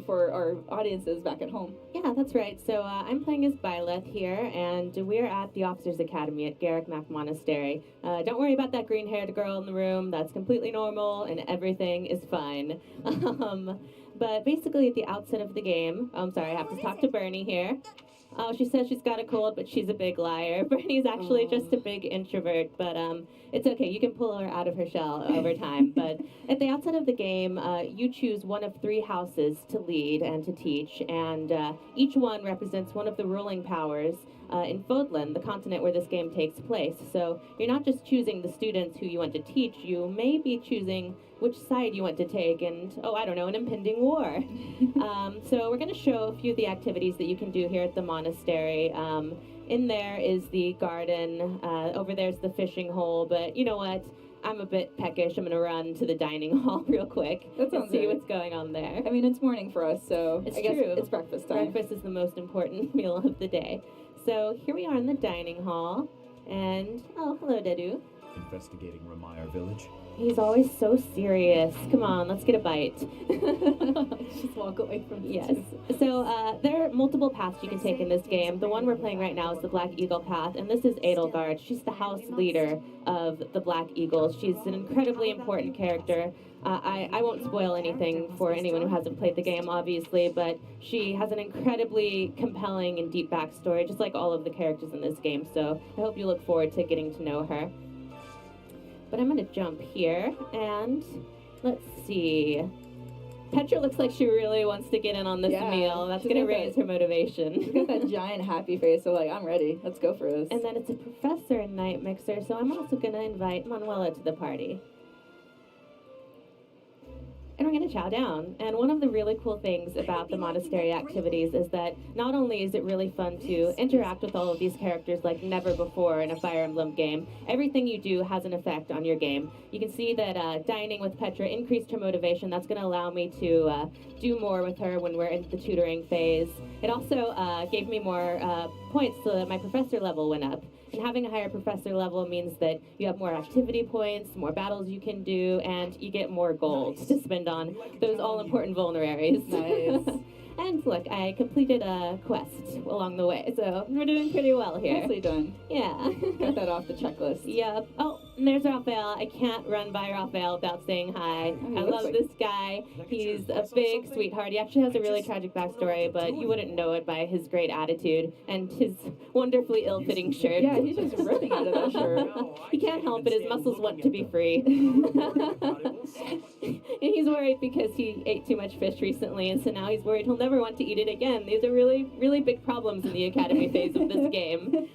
for our audiences back at home. Yeah, that's right. So I'm playing as Byleth here, and we're at the Officers Academy at Garrick Mac Monastery. Don't worry about that green-haired girl in the room. That's completely normal, and everything is fine. But basically, at the outset of the game, I'm sorry, I have to talk to Bernie here. Oh, she says she's got a cold, but she's a big liar. Bernie's actually just a big introvert, but it's okay. You can pull her out of her shell over time. But at the outset of the game, you choose one of 3 houses to lead and to teach, and each one represents one of the ruling powers in Fodlan, the continent where this game takes place. So you're not just choosing the students who you want to teach, you may be choosing which side you want to take and, oh, I don't know, an impending war. So we're going to show a few of the activities that you can do here at the monastery. In there is the garden. Over there's the fishing hole. But you know what? I'm a bit peckish. I'm going to run to the dining hall real quick and see what's going on there. I mean, it's morning for us, so it's I guess true. It's breakfast time. Breakfast is the most important meal of the day. So here we are in the dining hall. And, oh, hello, Dedu. Investigating Ramire Village. He's always so serious. Come on, let's get a bite. Just walk away from Yes. So there are multiple paths you can take in this game. The one we're playing right now is the Black Eagle path, and this is Edelgard. She's the house leader of the Black Eagles. She's an incredibly important character. I won't spoil anything for anyone who hasn't played the game, obviously, but she has an incredibly compelling and deep backstory, just like all of the characters in this game. So I hope you look forward to getting to know her. But I'm going to jump here, and let's see. Petra looks like she really wants to get in on this meal. That's going to raise her motivation. She's got that giant happy face, so like, I'm ready. Let's go for this. And then it's a professor in Night Mixer, so I'm also going to invite Manuela to the party. And we're going to chow down. And one of the really cool things about the monastery activities is that not only is it really fun to interact with all of these characters like never before in a Fire Emblem game, everything you do has an effect on your game. You can see that dining with Petra increased her motivation. That's going to allow me to do more with her when we're in the tutoring phase. It also gave me more points so that my professor level went up. And having a higher professor level means that you have more activity points, more battles you can do, and you get more gold to spend on those all-important vulneraries. Nice. And look, I completed a quest along the way, so we're doing pretty well here. Nicely done. Yeah. Got that off the checklist. Yep. Oh, and there's Raphael. I can't run by Raphael without saying hi. I love this guy. He's a big sweetheart. He actually has a really tragic backstory, but you wouldn't know it by his great attitude and his wonderfully ill-fitting shirt. Yeah, he's just ripping out of that shirt. He can't help it. His muscles want to be free. And he's worried because he ate too much fish recently, and so now he's worried he'll never want to eat it again. These are really, really big problems in the academy phase of this game.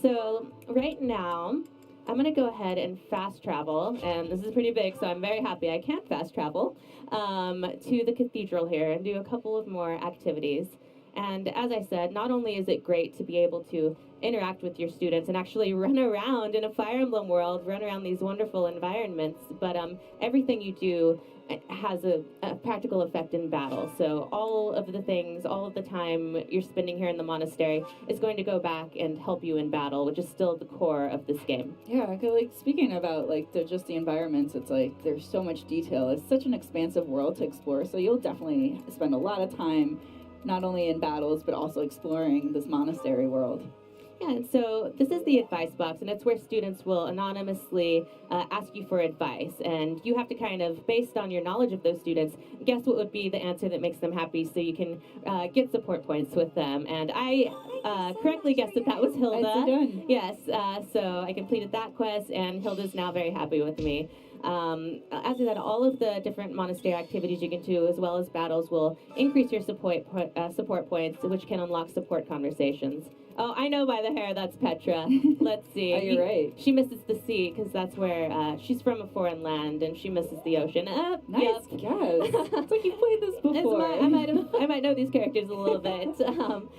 So right now, I'm going to go ahead and fast travel, and this is pretty big, so I'm very happy I can fast travel, to the cathedral here and do a couple of more activities. And as I said, not only is it great to be able to interact with your students and actually run around in a Fire Emblem world, run around these wonderful environments, but everything you do has a practical effect in battle. So all of the things, all of the time you're spending here in the monastery is going to go back and help you in battle, which is still the core of this game. Yeah, 'cause, like, speaking about like just the environments, it's like there's so much detail. It's such an expansive world to explore, so you'll definitely spend a lot of time not only in battles but also exploring this monastery world. Yeah, and so this is the advice box, and it's where students will anonymously ask you for advice. And you have to kind of, based on your knowledge of those students, guess what would be the answer that makes them happy so you can get support points with them. And I correctly guessed that that was Hilda. Nicely done. Yes, so I completed that quest, and Hilda's now very happy with me. As I said, all of the different monastery activities you can do, as well as battles, will increase your support points, which can unlock support conversations. Oh, I know by the hair that's Petra. Let's see. Oh, you're right. She misses the sea because that's where she's from a foreign land and she misses the ocean. Nice Yep. guess. It's like you played this before. I might know these characters a little bit,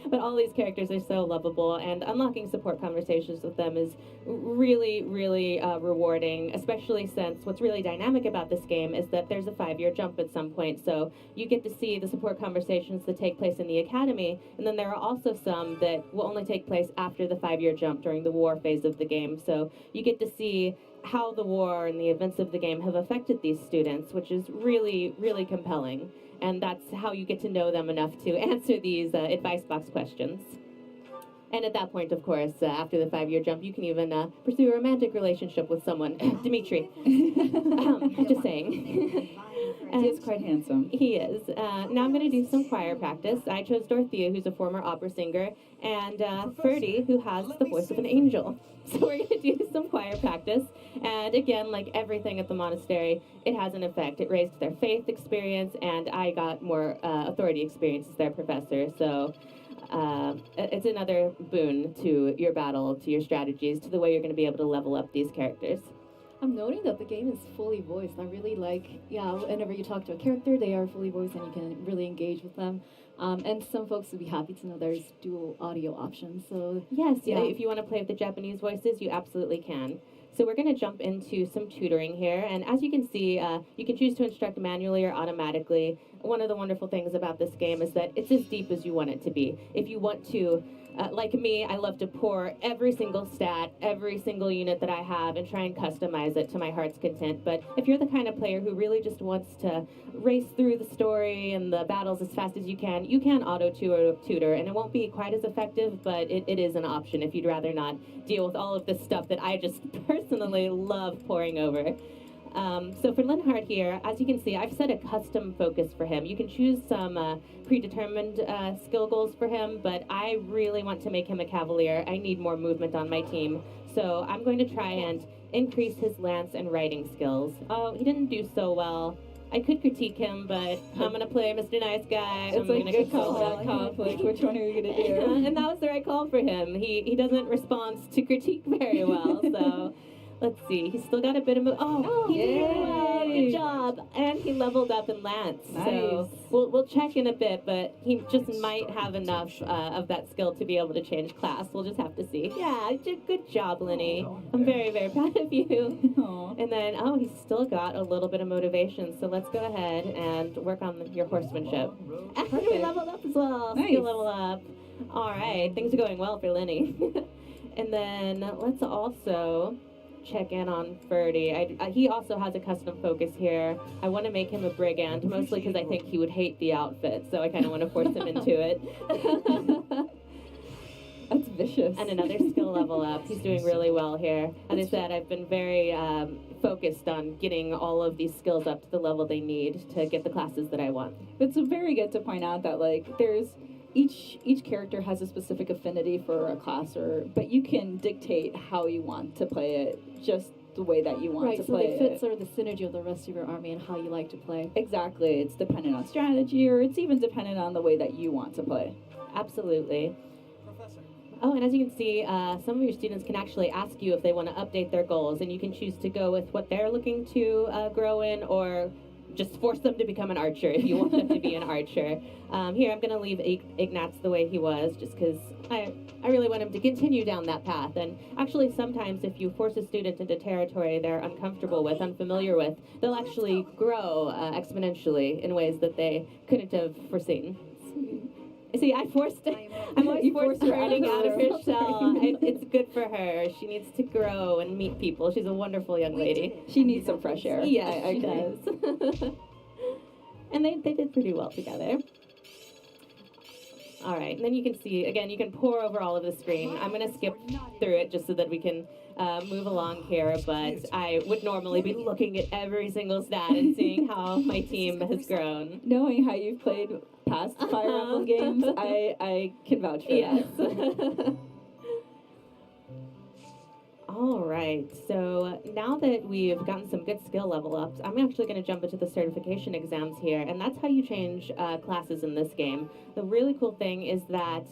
but all these characters are so lovable, and unlocking support conversations with them is really, really rewarding, especially since what's really dynamic about this game is that there's a 5-year jump at some point, so you get to see the support conversations that take place in the academy, and then there are also some that will only take place after the 5-year jump during the war phase of the game, so you get to see how the war and the events of the game have affected these students, which is really, really compelling. and that's how you get to know them enough to answer these advice box questions. And at that point, of course, after the 5-year jump, you can even pursue a romantic relationship with someone. Dimitri. Just saying. He is quite handsome. He is. Now I'm going to do some choir practice. I chose Dorothea, who's a former opera singer, and Ferdy, who has the voice of an angel. So we're going to do some choir practice. And again, like everything at the monastery, it has an effect. It raised their faith experience, and I got more authority experience as their professor. So it's another boon to your battle, to your strategies, to the way you're going to be able to level up these characters. I'm noting that the game is fully voiced. I really like, whenever you talk to a character, they are fully voiced and you can really engage with them. And some folks would be happy to know there's dual audio options. So yes, if you want to play with the Japanese voices, you absolutely can. So we're going to jump into some tutoring here. And as you can see, you can choose to instruct manually or automatically. One of the wonderful things about this game is that it's as deep as you want it to be. If you want to, like me, I love to pour every single stat, every single unit that I have, and try and customize it to my heart's content. But if you're the kind of player who really just wants to race through the story and the battles as fast as you can auto-tutor, and it won't be quite as effective, but it is an option if you'd rather not deal with all of this stuff that I just personally love pouring over. So for Linhart here, as you can see, I've set a custom focus for him. You can choose some predetermined skill goals for him, but I really want to make him a cavalier. I need more movement on my team. So I'm going to try and increase his lance and riding skills. Oh, he didn't do so well. I could critique him, but I'm going to play Mr. Nice Guy. It's like good call, bad conflict. Which one are you going to do? And that was the right call for him. He doesn't respond to critique very well, so... Let's see. He's still got a bit of he did really well. Good job. And he leveled up in Lance. Nice. So we'll check in a bit, but he just might have enough of that skill to be able to change class. We'll just have to see. Yeah, good job, Lenny. I'm very, very proud of you. Aww. And then, he's still got a little bit of motivation. So let's go ahead and work on your horsemanship. And we leveled up as well. Nice. Skill level up. All right. Things are going well for Lenny. And then let's also... check in on Ferdy. He also has a custom focus here. I want to make him a brigand, mostly because I think he would hate the outfit, so I kind of want to force him into it. That's vicious. And another skill level up. He's doing really well here. As I said, I've been very focused on getting all of these skills up to the level they need to get the classes that I want. It's very good to point out that, like, there's... Each character has a specific affinity for a class, but you can dictate how you want to play it, just the way that you want to play it. Right, so they fit sort of the synergy of the rest of your army and how you like to play. Exactly. It's dependent on strategy, or it's even dependent on the way that you want to play. Absolutely. Oh, and as you can see, some of your students can actually ask you if they want to update their goals, and you can choose to go with what they're looking to grow in, or just force them to become an archer if you want them to be an archer. Here, I'm going to leave Ignatz the way he was, just because I really want him to continue down that path. And actually, sometimes if you force a student into territory they're uncomfortable with, unfamiliar with, they'll actually grow exponentially in ways that they couldn't have foreseen. See, I'm always forced her out of her shell. It's good for her. She needs to grow and meet people. She's a wonderful young lady. She needs some fresh air. Yes, she does. And they did pretty well together. All right, and then you can see, again, you can pour over all of the screen. I'm going to skip through it just so that we can move along here, but I would normally be looking at every single stat and seeing how my team has grown. Knowing how you've played past Fire Emblem games, I can vouch for that. All right, so now that we've gotten some good skill level ups, I'm actually going to jump into the certification exams here, and that's how you change classes in this game. The really cool thing is that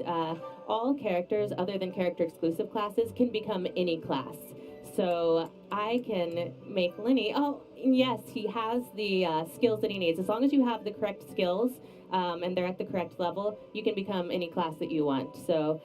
all characters other than character exclusive classes can become any class. So I can make Lenny, yes, he has the skills that he needs. As long as you have the correct skills and they're at the correct level, you can become any class that you want. So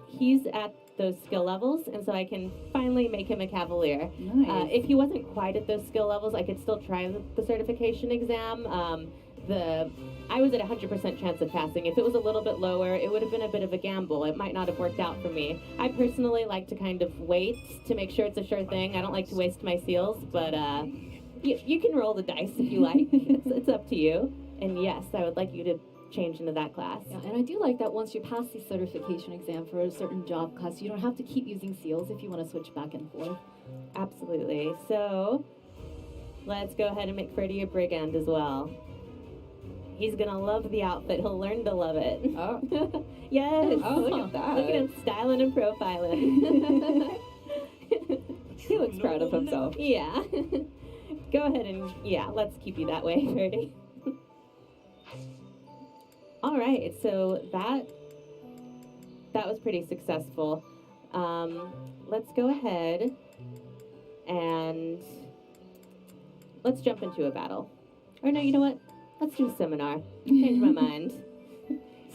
he's at those skill levels, and so I can finally make him a cavalier. Nice. If he wasn't quite at those skill levels, I could still try the certification exam. I was at 100% chance of passing. If it was a little bit lower, it would have been a bit of a gamble. It might not have worked out for me. I personally like to kind of wait to make sure it's a sure thing. I don't like to waste my seals, but you can roll the dice if you like. It's up to you. And yes, I would like you to change into that class. Yeah, and I do like that once you pass the certification exam for a certain job class, you don't have to keep using seals if you want to switch back and forth. Absolutely. So let's go ahead and make Freddie a brigand as well. He's gonna love the outfit. He'll learn to love it. Oh. Yes. Oh, look at that. Look at him styling and profiling. He looks proud of himself. Yeah. Go ahead and, yeah, let's keep you that way, Freddie. All right, so that was pretty successful. Let's go ahead and let's jump into a battle. Or no, you know what? Let's do a seminar. Change my mind.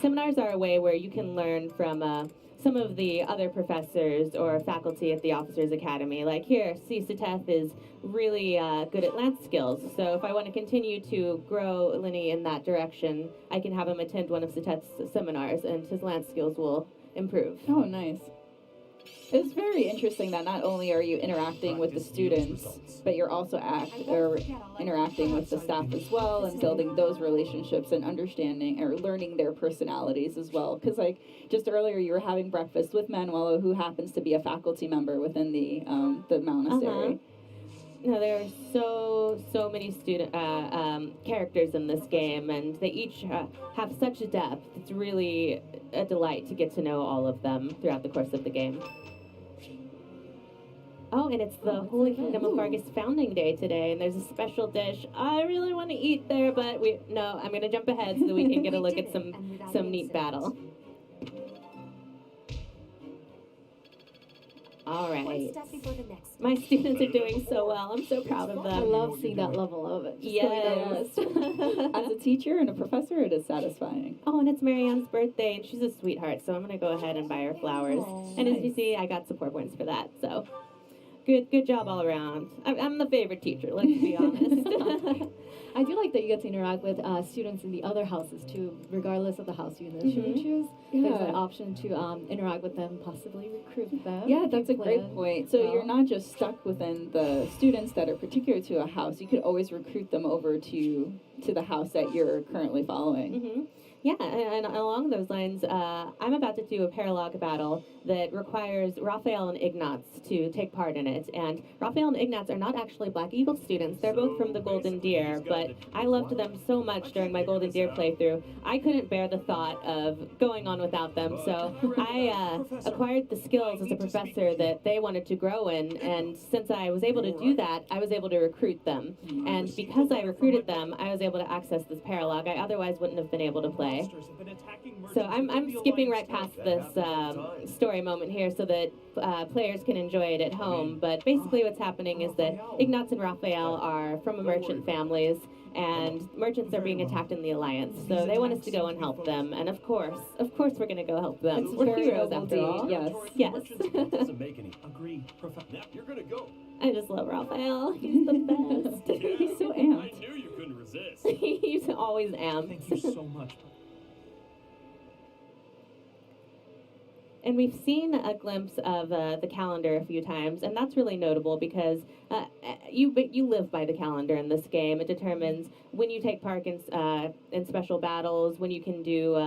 Seminars are a way where you can learn from some of the other professors or faculty at the Officers Academy. Like here, C. Sateth is really good at lance skills. So if I want to continue to grow Linny in that direction, I can have him attend one of Sateth's seminars, and his lance skills will improve. Oh, nice. It's very interesting that not only are you interacting with the students, but you're also interacting with the staff as well, and building those relationships and understanding or learning their personalities as well. Because like just earlier, you were having breakfast with Manuelo, who happens to be a faculty member within the monastery. No, there are so many student characters in this game, and they each have such a depth. It's really a delight to get to know all of them throughout the course of the game. Oh, and it's the Holy Kingdom of Fargus Founding Day today, and there's a special dish. I really want to eat there, but I'm going to jump ahead so that we can get a look at some neat battle. All right. One step before the next. My students are doing so well. I'm so proud of them. I love seeing that level of it. Yes. As a teacher and a professor, it is satisfying. Oh, and it's Marianne's birthday, and she's a sweetheart, so I'm going to go ahead and buy her flowers. Aww. And as you see, I got support points for that, so good job all around. I'm the favorite teacher, let's be honest. I do like that you get to interact with students in the other houses too, regardless of the house you initially choose. Yeah. There's an option to interact with them, possibly recruit them. Yeah, that's a great plan point. So well. you're not just stuck within the students that are particular to a house. You could always recruit them over to the house that you're currently following. Mm-hmm. Yeah, and along those lines, I'm about to do a paralog battle that requires Raphael and Ignatz to take part in it. And Raphael and Ignatz are not actually Black Eagle students. They're both from the Golden Deer, but I loved them so much during my Golden Deer playthrough, I couldn't bear the thought of going on without them. So I acquired the skills as a professor that they wanted to grow in, and since I was able to do that, I was able to recruit them. And because I recruited them, I was able to access this paralog. I otherwise wouldn't have been able to play. So I'm skipping right past this story moment here so that players can enjoy it at home. But basically what's happening is that Ignatz and Raphael are from merchant families, and merchants are being attacked in the Alliance. So they want us to go and help them. And of course we're going to go help them. It's We're very heroes noble after all. deed, Yes. Doesn't make any. Agreed. Now you're gonna go. I just love Raphael. He's the best. He's so amped. I knew you couldn't resist. He's always amped. Thank you so much. And we've seen a glimpse of the calendar a few times, and that's really notable because you live by the calendar in this game. It determines when you take part in special battles, when you can do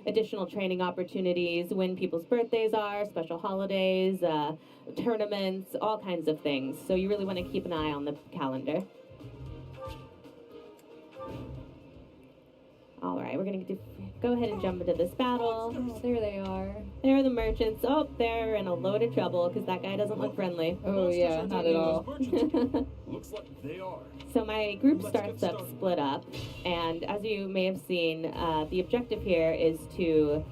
additional training opportunities, when people's birthdays are, special holidays, tournaments, all kinds of things. So you really want to keep an eye on the calendar. All right, we're going to go ahead and jump into this battle. Oh, there they are. There are the merchants. Oh, they're in a load of trouble because that guy doesn't look friendly. Oh yeah, not at all. Looks like they are. So my group starts up split up, and as you may have seen, the objective here is to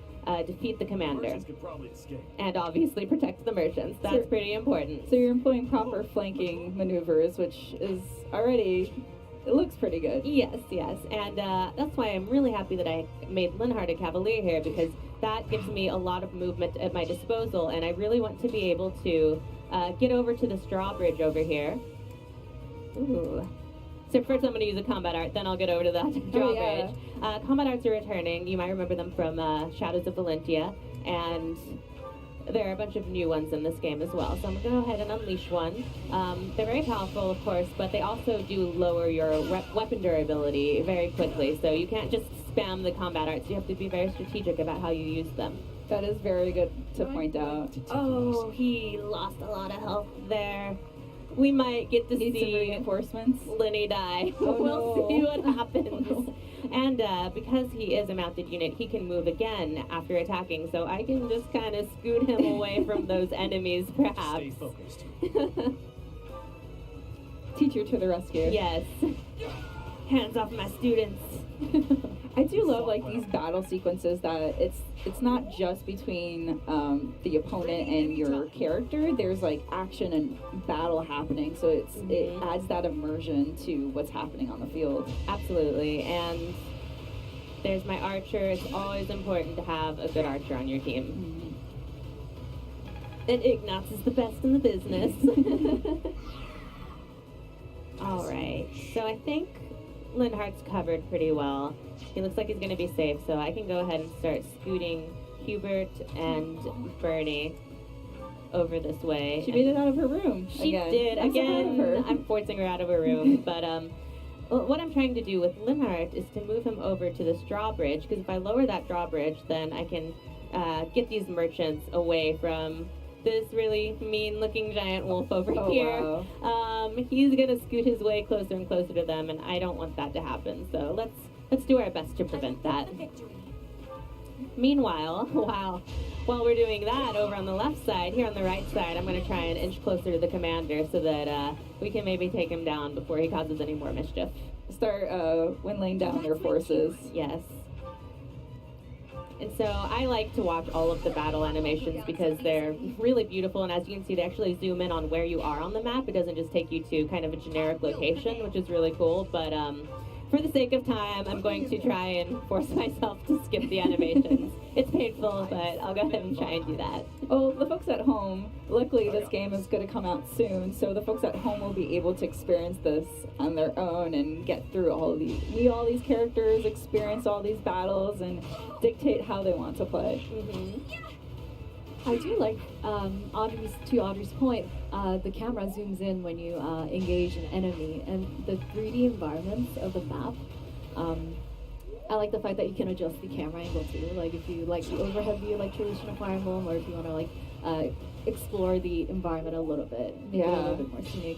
defeat the commander Merchants could probably escape. and obviously protect the merchants. That's pretty important. So you're employing proper flanking maneuvers, which is already, it looks pretty good. Yes, and that's why I'm really happy that I made Linhart a cavalier here, because that gives me a lot of movement at my disposal, and I really want to be able to get over to this drawbridge over here. Ooh. So first I'm going to use a combat art, then I'll get over to that drawbridge. Combat arts are returning. You might remember them from Shadows of Valentia, and there are a bunch of new ones in this game as well. So I'm going to go ahead and unleash one. They're very powerful, of course, but they also do lower your weapon durability very quickly. So you can't just spam the combat arts. You have to be very strategic about how you use them. That is very good to point out. Oh, he lost a lot of health there. We might get to Need some see reinforcements. Lenny die. Oh, We'll no. see what happens. Oh, no. And because he is a mounted unit, he can move again after attacking, so I can just kind of scoot him away from those enemies, perhaps. Stay focused. Teacher to the rescue. Yes. Hands off my students. I do love like these battle sequences that it's not just between the opponent and your character. There's like action and battle happening, so it adds that immersion to what's happening on the field. Absolutely. And there's my archer. It's always important to have a good archer on your team. And Ignatz is the best in the business. All right. So I think Linhart's covered pretty well. He looks like he's going to be safe, so I can go ahead and start scooting Hubert and Bernie over this way. She made it out of her room. She again. did. I'm so proud of Again, her. I'm forcing her out of her room. But what I'm trying to do with Linhart is to move him over to this drawbridge, because if I lower that drawbridge, then I can get these merchants away from this really mean-looking giant wolf over Oh, here. wow. He's gonna scoot his way closer and closer to them, and I don't want that to happen. So let's do our best to prevent that. Meanwhile, while we're doing that, over on the left side, here on the right side, I'm going to try and inch closer to the commander so that we can maybe take him down before he causes any more mischief. Start whittling down their forces. Yes. And so I like to watch all of the battle animations because they're really beautiful, and as you can see, they actually zoom in on where you are on the map. It doesn't just take you to kind of a generic location, which is really cool, but for the sake of time, I'm going to try and force myself to skip the animations. It's painful, but I'll go ahead and try and do that. Well, the folks at home, luckily this game is going to come out soon, so the folks at home will be able to experience this on their own and get through meet all these characters, experience all these battles, and dictate how they want to play. I do like to Audrey's point, the camera zooms in when you engage an enemy, and the 3D environments of the map. I like the fact that you can adjust the camera angle too. Like if you like the overhead view like traditional Fire Emblem, or if you want to like explore the environment a little bit, make it a little bit more scenic.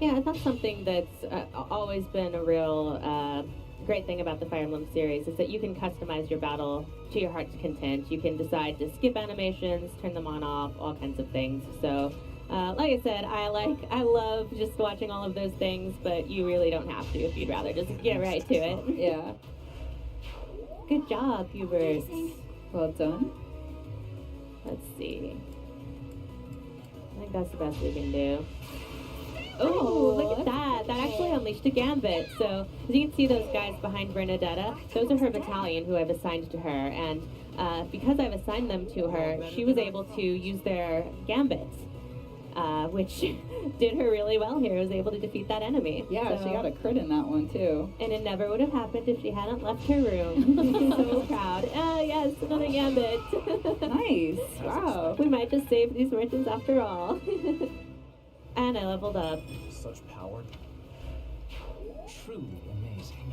Yeah, and that's something that's always been a real great thing about the Fire Emblem series, is that you can customize your battle to your heart's content. You can decide to skip animations, turn them on off, all kinds of things. So, like I said, I love just watching all of those things, but you really don't have to if you'd rather just get right to it. Yeah. Good job, Hubert. Well done. Let's see. I think that's the best we can do. Oh, look at that. That actually unleashed a gambit. So, as you can see, those guys behind Bernadetta, those are her battalion who I've assigned to her. And because I've assigned them to her, she was able to use their gambits, which did her really well here. Was able to defeat that enemy. Yeah, So- she got a crit in that one, too. And it never would have happened if she hadn't left her room. So proud. Yes, another gambit. Nice. Wow. We might just save these merchants after all. And I leveled up. Such power. Truly amazing.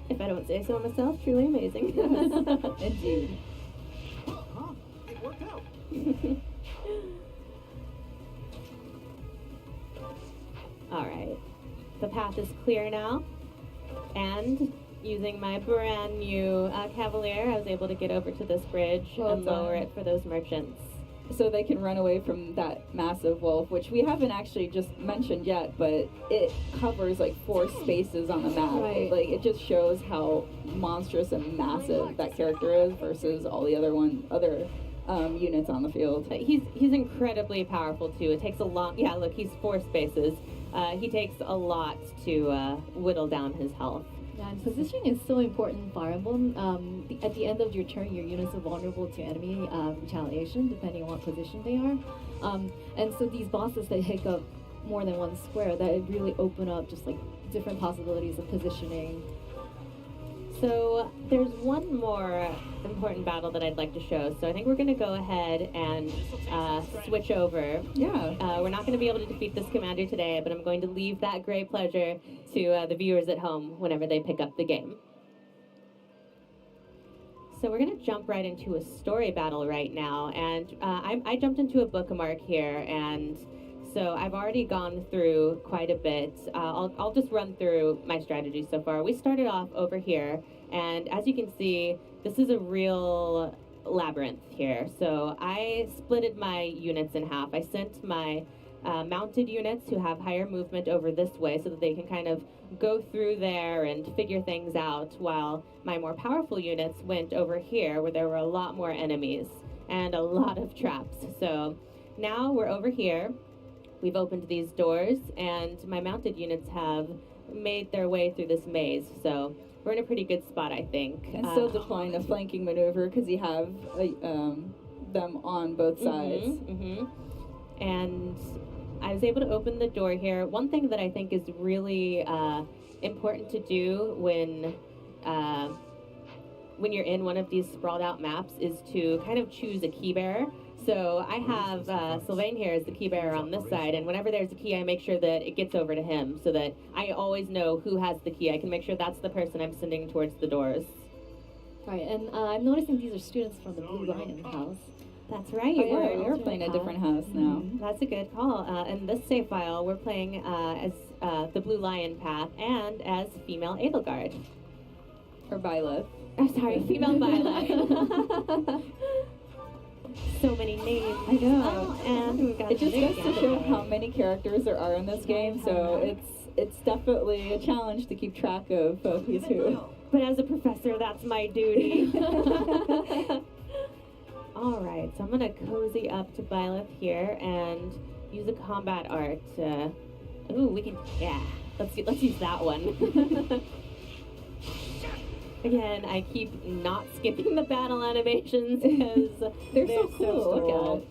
If I don't say so myself, truly amazing. Indeed. Huh? It worked out. All right. The path is clear now. And using my brand new Cavalier, I was able to get over to this bridge Well and lower done. it for those merchants. So they can run away from that massive wolf, which we haven't actually just mentioned yet, but it covers like 4 spaces on the map. Right. Like it just shows how monstrous and massive that character is versus all the other units on the field. But he's incredibly powerful too. It takes a long, yeah, look, he's 4 spaces. He takes a lot to whittle down his health. Yeah, and positioning is so important in Fire Emblem. At the end of your turn, your units are vulnerable to enemy retaliation, depending on what position they are. And so these bosses that take up more than one square, that really open up just like different possibilities of positioning. So there's one more important battle that I'd like to show. So I think we're going to go ahead and switch over. Yeah. We're not going to be able to defeat this commander today, but I'm going to leave that great pleasure to the viewers at home whenever they pick up the game. So we're going to jump right into a story battle right now, and I jumped into a bookmark here, and so I've already gone through quite a bit. I'll just run through my strategy so far. We started off over here, and as you can see, this is a real labyrinth here. So I splitted my units in half. I sent my mounted units who have higher movement over this way so that they can kind of go through there and figure things out, while my more powerful units went over here where there were a lot more enemies and a lot of traps. So now we're over here. We've opened these doors, and my mounted units have made their way through this maze. So we're in a pretty good spot, I think. And still deploying a flanking maneuver because you have them on both sides. And I was able to open the door here. One thing that I think is really important to do when you're in one of these sprawled out maps is to kind of choose a key bearer. So I have Sylvain here as the key bearer on this side, and whenever there's a key, I make sure that it gets over to him so that I always know who has the key. I can make sure that's the person I'm sending towards the doors. Right, and I'm noticing these are students from the Blue Lion house. That's right. Oh, yeah, we're playing a different house now. That's a good call. In this save file, we're playing as the Blue Lion path and as female Edelgard. Or Byleth. Oh, sorry, female Byleth. So many names. I know. And we've got It just another goes to guy. show how many characters there are in this game, so it's definitely a challenge to keep track of who's who. But as a professor, that's my duty. All right, so I'm gonna cozy up to Byleth here and use a combat art. Ooh, we can, yeah. Let's use that one. Again, I keep not skipping the battle animations because They're so cool. So Look cool.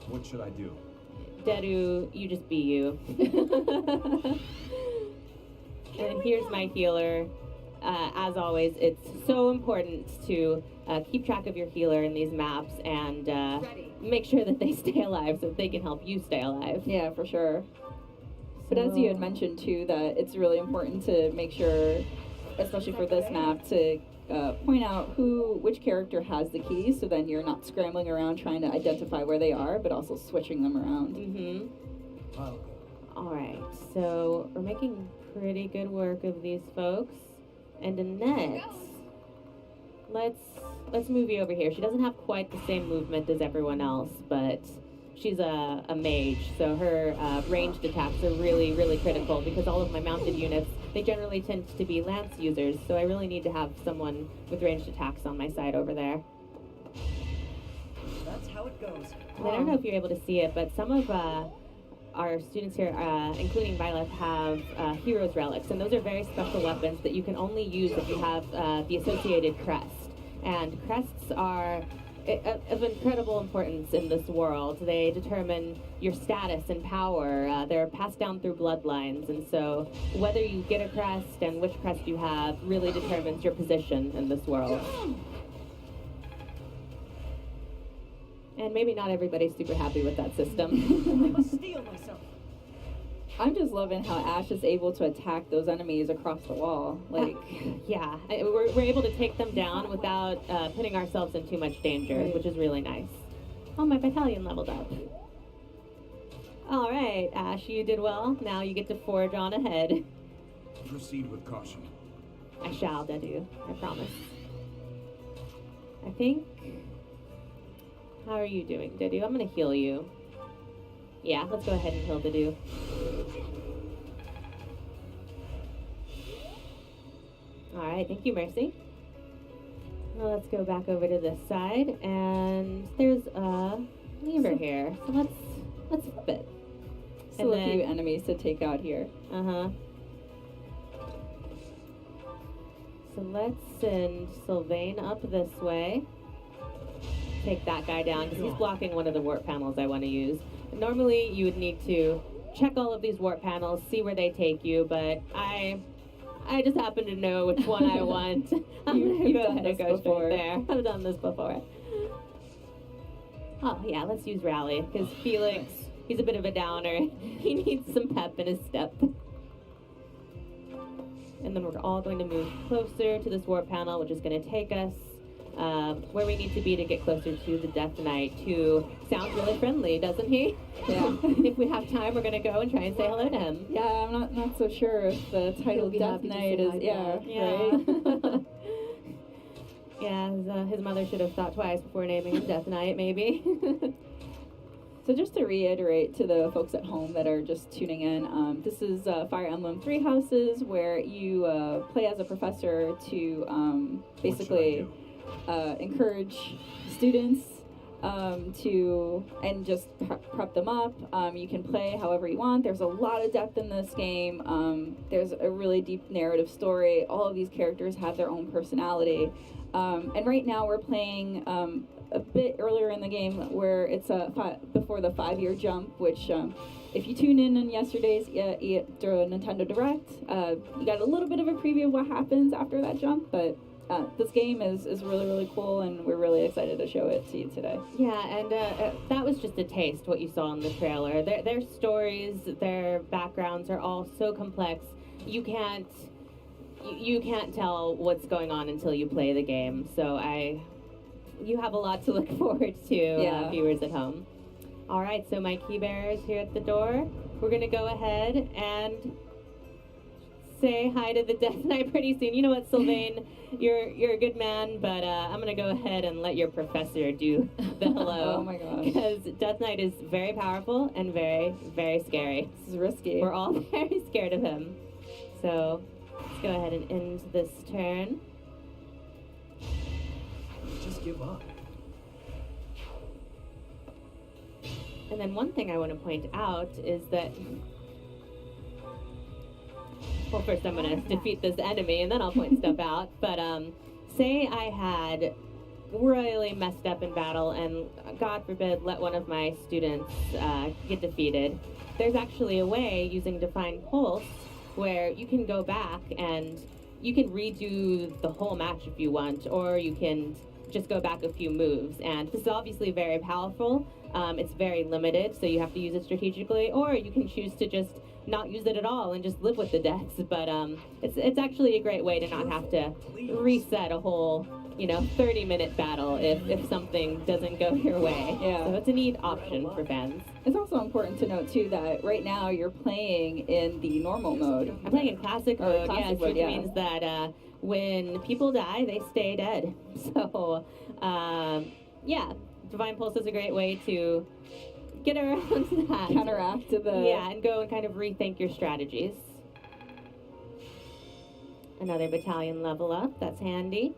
What should I do? Dedu, you just be you. And here's my healer. As always, it's so important to keep track of your healer in these maps and make sure that they stay alive so that they can help you stay alive. Yeah, for sure. But as you had mentioned too, that it's really important to make sure, especially for this map, to point out which character has the key, so then you're not scrambling around trying to identify where they are, but also switching them around. All right, so we're making pretty good work of these folks. And Annette, let's move you over here. She doesn't have quite the same movement as everyone else, but she's a mage, so her ranged attacks are really, really critical because all of my mounted units, they generally tend to be lance users, so I really need to have someone with ranged attacks on my side over there. That's how it goes. And I don't know if you're able to see it, but some of our students here, including Byleth, have Heroes Relics, and those are very special weapons that you can only use if you have the associated crest. And crests are of incredible importance in this world. They determine your status and power. They're passed down through bloodlines, and so whether you get a crest and which crest you have really determines your position in this world. And maybe not everybody's super happy with that system. I must steel myself. I'm just loving how Ash is able to attack those enemies across the wall. Like, yeah, we're able to take them down without putting ourselves in too much danger, Right. which is really nice. Oh, my battalion leveled up. All right, Ash, you did well. Now you get to forge on ahead. Proceed with caution. I shall, Dedu. I promise. I think... How are you doing, Dedu? I'm going to heal you. Yeah, let's go ahead and heal Dedu. Alright, thank you, Mercy. Well, let's go back over to this side, and there's a lever here. So let's flip it. still a few enemies to take out here. Uh-huh. So let's send Sylvain up this way. Take that guy down, because he's blocking one of the warp panels I want to use. Normally, you would need to check all of these warp panels, see where they take you, but I I just happen to know which one I want. I'm going to You've go done ahead and this go before. straight there. I've done this before. Oh, yeah, let's use Rally, because Felix, he's a bit of a downer. He needs some pep in his step. And then we're all going to move closer to this warp panel, which is going to take us where we need to be to get closer to the Death Knight, who sounds really friendly, doesn't he? Yeah. If we have time, we're going to go and try and say hello to him. Yeah, I'm not so sure if the title be Death happy to Knight say is, hi yeah, back. right? Yeah, his mother should have thought twice before naming him Death Knight, maybe. So just to reiterate to the folks at home that are just tuning in, this is Fire Emblem Three Houses, where you play as a professor to basically encourage students to and just prep them up. You can play however you want. There's a lot of depth in this game. There's a really deep narrative story. All of these characters have their own personality. And right now we're playing a bit earlier in the game where it's before the 5-year jump, which if you tune in yesterday's Nintendo Direct, you got a little bit of a preview of what happens after that jump, but this game is really, really cool, and we're really excited to show it to you today. Yeah, and that was just a taste, what you saw in the trailer. Their stories, their backgrounds are all so complex. You can't tell what's going on until you play the game. So you have a lot to look forward to, viewers at home. All right, so my key bearer is here at the door. We're gonna go ahead and say hi to the Death Knight pretty soon. You know what, Sylvain, you're a good man, but I'm gonna go ahead and let your professor do the hello. Oh my gosh. Because Death Knight is very powerful and very, very scary. This is risky. We're all very scared of him. So let's go ahead and end this turn. Just give up. And then one thing I want to point out is that, well, first I'm going to defeat this enemy and then I'll point stuff out. But say I had really messed up in battle and, God forbid, let one of my students get defeated. There's actually a way using Define Pulse where you can go back and you can redo the whole match if you want, or you can just go back a few moves. And this is obviously very powerful. It's very limited, so you have to use it strategically, or you can choose to just not use it at all and just live with the deaths. But it's actually a great way to not have to reset a whole 30-minute battle if something doesn't go your way. Yeah. So it's a neat option for fans. It's also important to note too that right now you're playing in the normal mode. I'm playing in classic mode, classic yes, mode, which yeah. means that when people die, they stay dead. So, yeah, Divine Pulse is a great way to get around that. Counteract the Yeah, and go and kind of rethink your strategies. Another battalion level up, that's handy.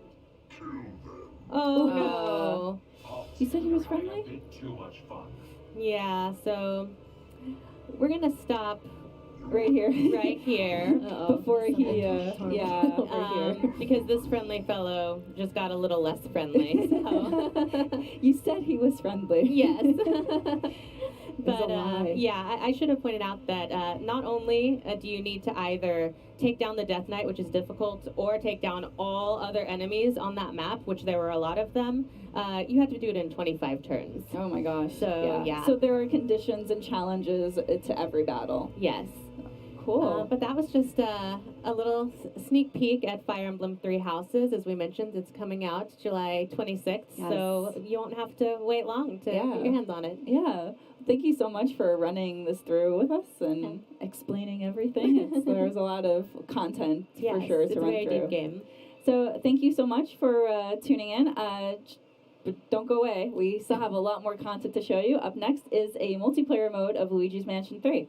Oh no. You said he was friendly? Too much fun. Yeah, so we're gonna stop Right here. right here. Before he Over over here. Because this friendly fellow just got a little less friendly. So. You said he was friendly. Yes. It's a lie. Yeah, I should have pointed out that not only do you need to either take down the Death Knight, which is difficult, or take down all other enemies on that map, which there were a lot of them, you have to do it in 25 turns. Oh my gosh. So, yeah. So there are conditions and challenges to every battle. Yes. Cool. But that was just a little sneak peek at Fire Emblem Three Houses. As we mentioned, it's coming out July 26th, so you won't have to wait long to get your hands on it. Yeah. Thank you so much for running this through with us and explaining everything. There's a lot of content for sure it's to a run very through. deep game. So thank you so much for tuning in. But don't go away. We still have a lot more content to show you. Up next is a multiplayer mode of Luigi's Mansion 3.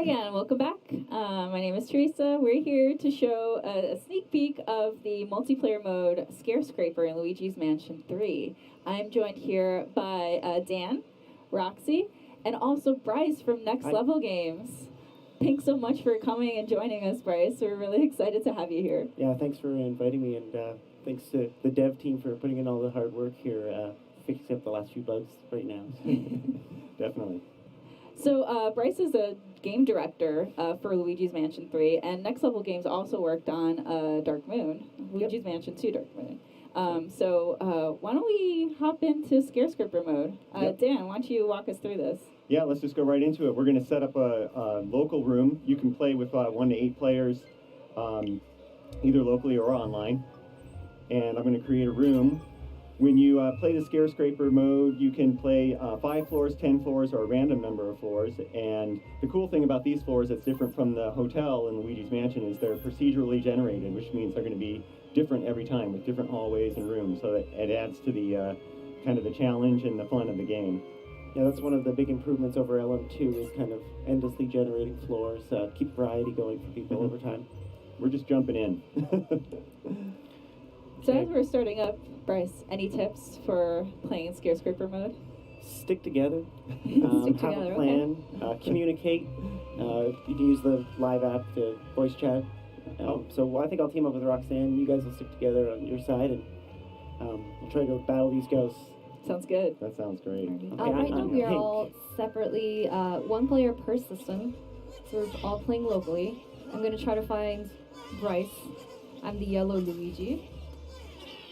Hi again, welcome back. My name is Teresa. We're here to show a sneak peek of the multiplayer mode Scare Scraper in Luigi's Mansion 3. I'm joined here by Dan, Roxy, and also Bryce from Next Hi. Level Games. Thanks so much for coming and joining us, Bryce. We're really excited to have you here. Yeah, thanks for inviting me, and thanks to the dev team for putting in all the hard work here, fixing up the last few bugs right now. Definitely. So Bryce is a game director for Luigi's Mansion 3, and Next Level Games also worked on Dark Moon, Luigi's Mansion 2 Dark Moon. So why don't we hop into Scare Scraper mode? Yep. Dan, why don't you walk us through this? Yeah, let's just go right into it. We're going to set up a local room. You can play with 1 to 8 players, either locally or online. And I'm going to create a room. When you play the Scare Scraper mode, you can play 5 floors, 10 floors, or a random number of floors. And the cool thing about these floors that's different from the hotel in Luigi's Mansion is they're procedurally generated, which means they're going to be different every time with different hallways and rooms. So that it adds to the kind of the challenge and the fun of the game. Yeah, that's one of the big improvements over LM2 is kind of endlessly generating floors, keep variety going for people over time. We're just jumping in. So as we're starting up, Bryce, any tips for playing Scare Scraper mode? Stick together, Stick have together, a plan, communicate. You can use the live app to voice chat. So I think I'll team up with Roxanne. You guys will stick together on your side, and we'll try to battle these ghosts. Sounds good. That sounds great. Right now we are Pink. all separately, 1 player per system, so we're all playing locally. I'm going to try to find Bryce. I'm the yellow Luigi.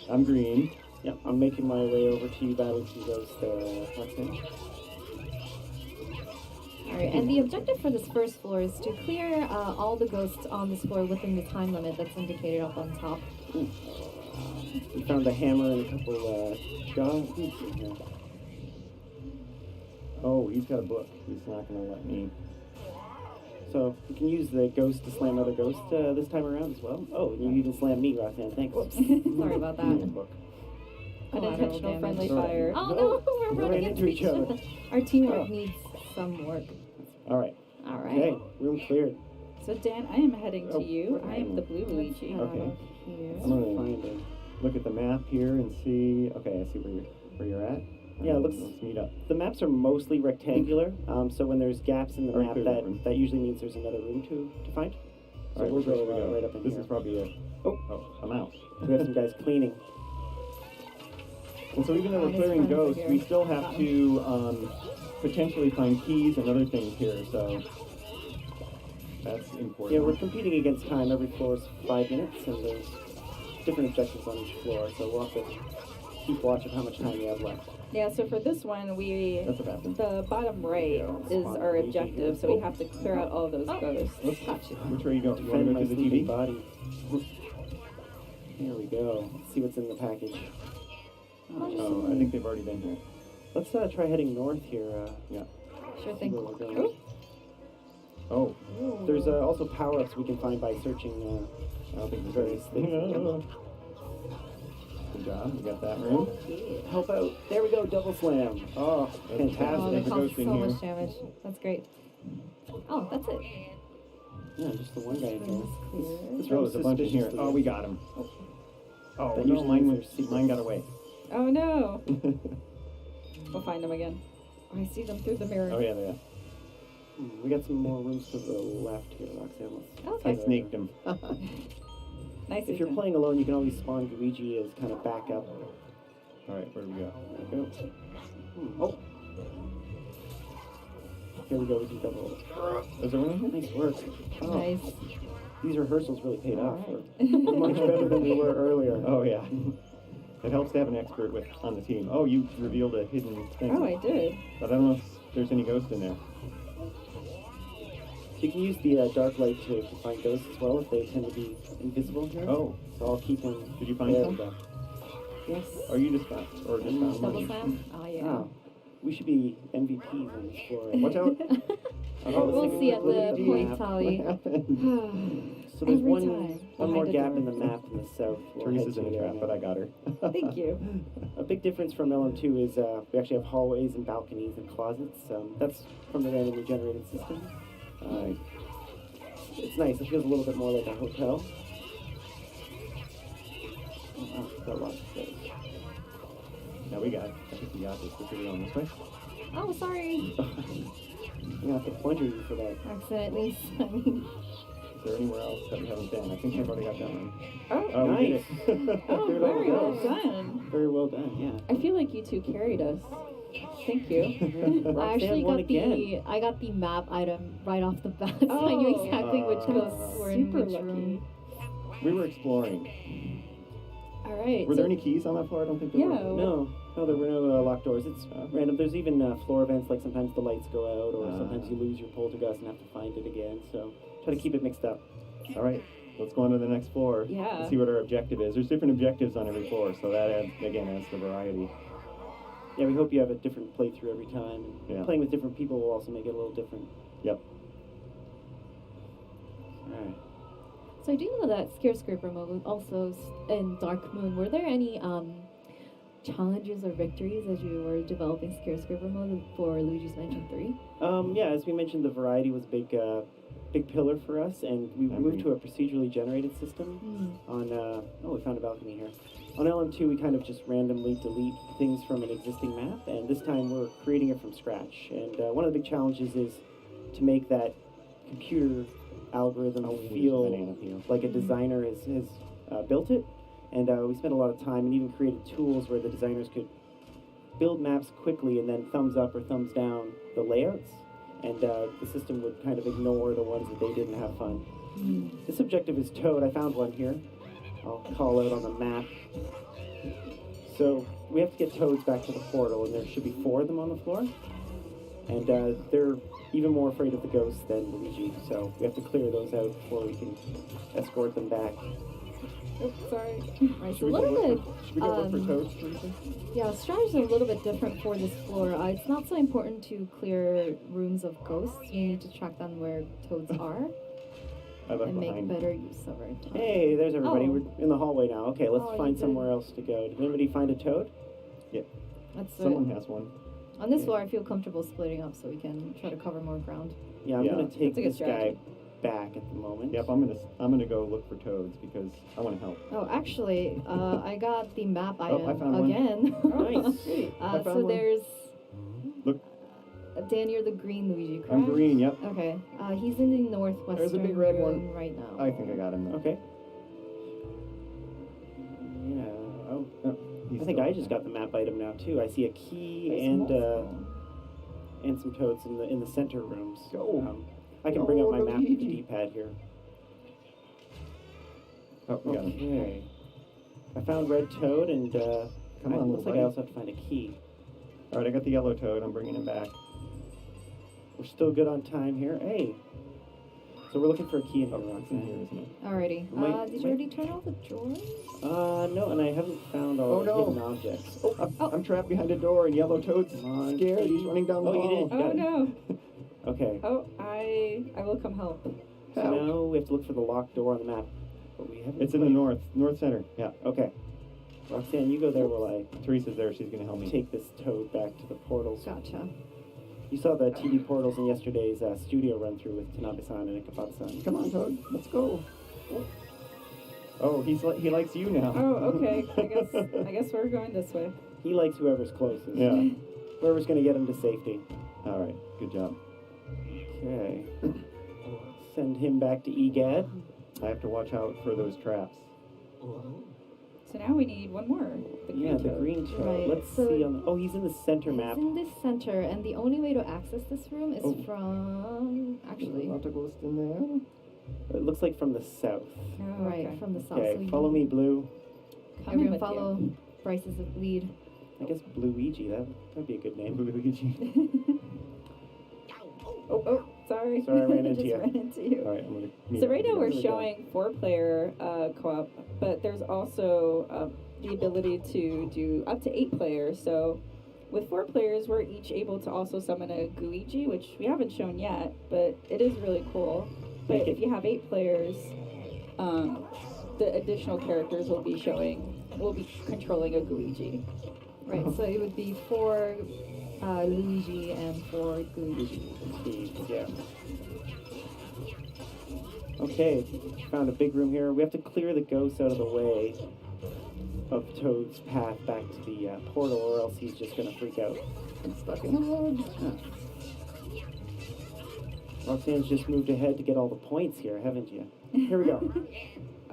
I'm green. Yeah, I'm making my way over to you, battling some ghosts there, Roxanne. Alright, and the objective for this first floor is to clear all the ghosts on this floor within the time limit that's indicated up on top. We found a hammer and a couple jars in here. Oh, he's got a book. He's not going to let me. So you can use the ghost to slam other ghosts this time around as well. Oh, and you even slammed me, Roxanne. Thanks. Sorry about that. Book. Unintentional Collateral friendly damage. fire. Oh No, no, we we're running ran into each other. Our teamwork Oh. needs some work. All right. Alright. Okay, room cleared. So Dan, I am heading to Oh, you. where I am am I? the blue Luigi. Okay. Here. I'm gonna Find it. look at the map here and see. Okay, I see where you're at. Yeah, it looks- Let's meet up. The maps are mostly rectangular, so when there's gaps in the Right map, there, that, different. that usually means there's another room to find. So All right, we'll where go should we go? right up in This here. is probably a. Oh. I'm out. We have some guys cleaning. And so even though we're His clearing friends are ghosts, here. we still have to potentially find keys and other things here. So that's important. Yeah, we're competing against time. Every floor is 5 minutes, and there's different objectives on each floor, so we'll have to keep watch of how much time we have left. Yeah, so for this one, That's a bad thing. the bottom right is our objective, so we have to clear out all those ghosts. Gotcha. Which way you go? You want Defend to my go to the sleeping TV? body. Here we go. Let's see what's in the package. Oh, I think they've already been here. Let's try heading north here. Yeah. Sure See thing. where we're going. Oh, There's also power-ups we can find by searching I don't think there's various things. Good job. We got that room. Help out. There we go, double slam. Oh, Oh, fantastic. that There's a caused ghost in so here. much damage. That's great. Oh, that's it. Yeah, just the one guy in here. Room's clear. This Oh, room's there's a bunch in here. suspiciously- Oh, we got him. Oh, That no, usually mine means went. there's secrets. Mine got away. Oh no! We'll find them again. I see them through the mirror. Oh yeah, yeah. We got some more rooms to the left here, Roxanne. Let's Okay. I snaked him. Nice. If you're playing alone, you can always spawn Luigi as kind of backup. All right, where do we go? There we go. Oh. Here we go, we can double. Is there one in here? Nice work. Oh, Nice. these rehearsals really paid off. All We're much better than we were earlier. Oh yeah. It helps to have an expert on the team. Oh, you revealed a hidden thing. Oh, I did. But I don't know if there's any ghost in there. So you can use the dark light to find ghosts as well if they tend to be invisible here. Oh, So I'll keep them. did you find there some? we go. Yes. Or you just found, or just found Double one? slam? Oh, yeah. Oh, we should be MVPs on this floor. Watch out! Oh, We'll look see at look the point map. tally. What happened? So there's Every one time. more Behind a gap door. in the map in the south. We'll Teresa's head in a to trap, there but now. I got her. Thank you. A big difference from LM2 is we actually have hallways and balconies and closets. That's from the randomly generated system. It's nice. It feels a little bit more like a hotel. Oh, wow, got lots of space. Now we got it. I think we got this. We're going this way. Oh, sorry. I'm gonna have to plunger you for that. Accidentally. I mean, Is there anywhere else that we haven't been? I think I've already got that one. Oh, we did nice. it. oh, Third very well overall. done. Very well done. Yeah. I feel like you two carried us. Thank you. I Roxanne actually won got again. I got the map item right off the bat, so I knew Oh. exactly which ghosts were in Super which lucky. room. We were exploring. All right. Were so there any keys on that floor? I don't think there Yeah. were. No, there were no locked doors. It's random. There's even floor events, like sometimes the lights go out, or sometimes you lose your poltergust and have to find it again. So try to keep it mixed up. All right, let's go on to the next floor. Yeah. And see what our objective is. There's different objectives on every floor, so that adds the variety. Yeah, we hope you have a different playthrough every time. Yeah. Playing with different people will also make it a little different. Yep. All right. So I do know that Scare Scraper mode was also in Dark Moon. Were there any challenges or victories as you were developing Scare Scraper mode for Luigi's Mansion 3? Yeah, as we mentioned, the variety was a big pillar for us, and we moved to a procedurally generated system on, we found a balcony here. On LM2, we kind of just randomly delete things from an existing map, and this time we're creating it from scratch. And one of the big challenges is to make that computer algorithm Banana feel peel. like a designer has built it. And we spent a lot of time and even created tools where the designers could build maps quickly and then thumbs up or thumbs down the layouts. And the system would kind of ignore the ones that they didn't have fun. This objective is Toad. I found one here. I'll call out on the map. So we have to get Toads back to the portal, and there should be 4 of them on the floor. And they're even more afraid of the ghosts than Luigi, so we have to clear those out before we can escort them back. Oh, sorry. Right, so Should a we little go bit. look for Toads, Teresa? Yeah, strategies are a little bit different for this floor. It's not so important to clear rooms of ghosts. You need to track down where toads are I left and make behind. better use of our time. Hey, there's everybody. Oh. We're in the hallway now. Okay, let's Oh, you find did. somewhere else to go. Did anybody find a Toad? That's Someone it. has one. On this floor, I feel comfortable splitting up so we can try to cover more ground. Yeah, I'm Yeah. gonna take That's a good this guy strategy. back at the moment. Yep, I'm gonna go look for Toads because I want to help. Oh, actually, I got the map item I found one. again. Nice. I found So one. there's Look. Dan, you're the green Luigi, correct? I'm green. Yep. Okay. He's in the northwestern There's a big red room one. right now. I think I got him though. Okay. Yeah. Oh, Oh, he's I think still- I just got the map item now too. I see a key There's and multiple. some Toads in the center rooms. Go. I can bring up Go, my map with the Luigi. D-pad here. Oh, we got him. Okay. I found red Toad, and Come it on, looks little like buddy. I also have to find a key. All right, I got the yellow Toad. I'm bringing him back. We're still good on time here. Hey. So we're looking for a key in here, Oh, it's in here, Roxanne. isn't it? Alrighty. Might- Did you might- already turn all the drawers? No, and I haven't found all Oh, the no. hidden objects. Oh, I'm trapped behind a door, and yellow Toad's Come on, scared. He's Pete. running down the Oh, you hall. did. Oh got it. no. Okay. Oh, I will come help. So Help. now we have to look for the locked door on the map. But we haven't It's in the quite- north center. Yeah. Okay. Roxanne, you go there while I Teresa's there. She's gonna help me. take this Toad back to the portals. Gotcha. You saw the TV portals in yesterday's studio run-through with Tanabe-san and Ikebata-san. Come on, Toad. Let's go. Oh, he likes you now. Oh, okay. I guess we're going this way. He likes whoever's closest. Yeah. Whoever's going to get him to safety. All right. Good job. Okay. Send him back to EGAD. I have to watch out for those traps. So now we need one more. The green Yeah, the toad. green Toad. Right, Let's so- see. Oh, he's in the center map. He's in this center, and the only way to access this room is Oh. from actually Not to ghost in there. It looks like from the south. Oh, right okay. from the south. Okay, so you follow can- me, Blue. Coming Everyone with follow you. Bryce's lead. I guess Bluigi. That'd be a good name. Luigi. Oh, sorry. Sorry, I ran into Just you. ran into you. All right, I'm gonna. meet So up right with now you we're guys. showing 4-player co-op, but there's also the ability to do up to 8 players. So with 4 players, we're each able to also summon a Guigi, which we haven't shown yet, but it is really cool. But if you have 8 players, the additional characters will be controlling a Guigi. Right, so it would be 4 Luigi and 4 Luigi. Yeah. Okay, found a big room here. We have to clear the ghost out of the way of Toad's path back to the portal, or else he's just gonna freak out. I'm stuck in the woods. Roxanne's just moved ahead to get all the points here, haven't you? Here we go.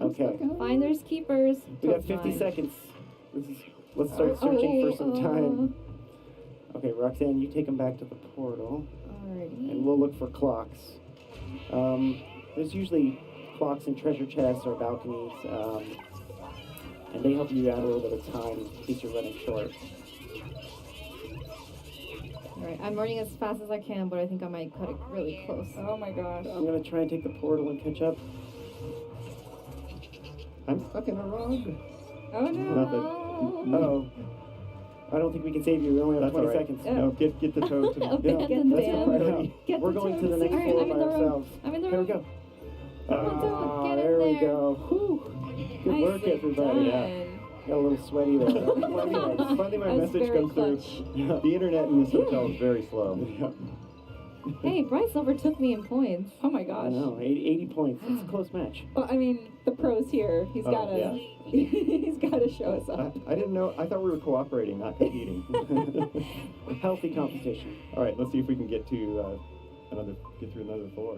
Okay, Finders keepers. we got Toad's 50 mine. seconds. Let's start searching for some time. Okay, Roxanne, you take him back to the portal, Alrighty. and we'll look for clocks. There's usually clocks in treasure chests or balconies, and they help you add a little bit of time in case you're running short. Alright, I'm running as fast as I can, but I think I might cut it really close. Oh my gosh. I'm gonna try and take the portal and catch up. I'm stuck in a rug. Oh no. Nothing. Uh-oh. I don't think we can save you. We only have That's 20 all right. seconds. No, get the toad to me. Okay, Yeah, get the that's damn- our priority. Get We're the going to toad. the next Alright, floor I'm by in the room. ourselves. I'm in the Here we room. go. Come on, Toad, get in There we there. go. Whew. Good work, Nicely everybody. done. Got a little sweaty there. Finally, my That was message very comes through. clutch. The internet in this hotel is very slow. Hey, Bryce overtook me in points. Oh my I gosh. know, 80 points. It's a close match. Well, I mean, the pro's here. He's Oh, gotta. yeah. He's gotta show us up. I didn't know. I thought we were cooperating, not competing. Healthy competition. All right, let's see if we can get to get through another floor.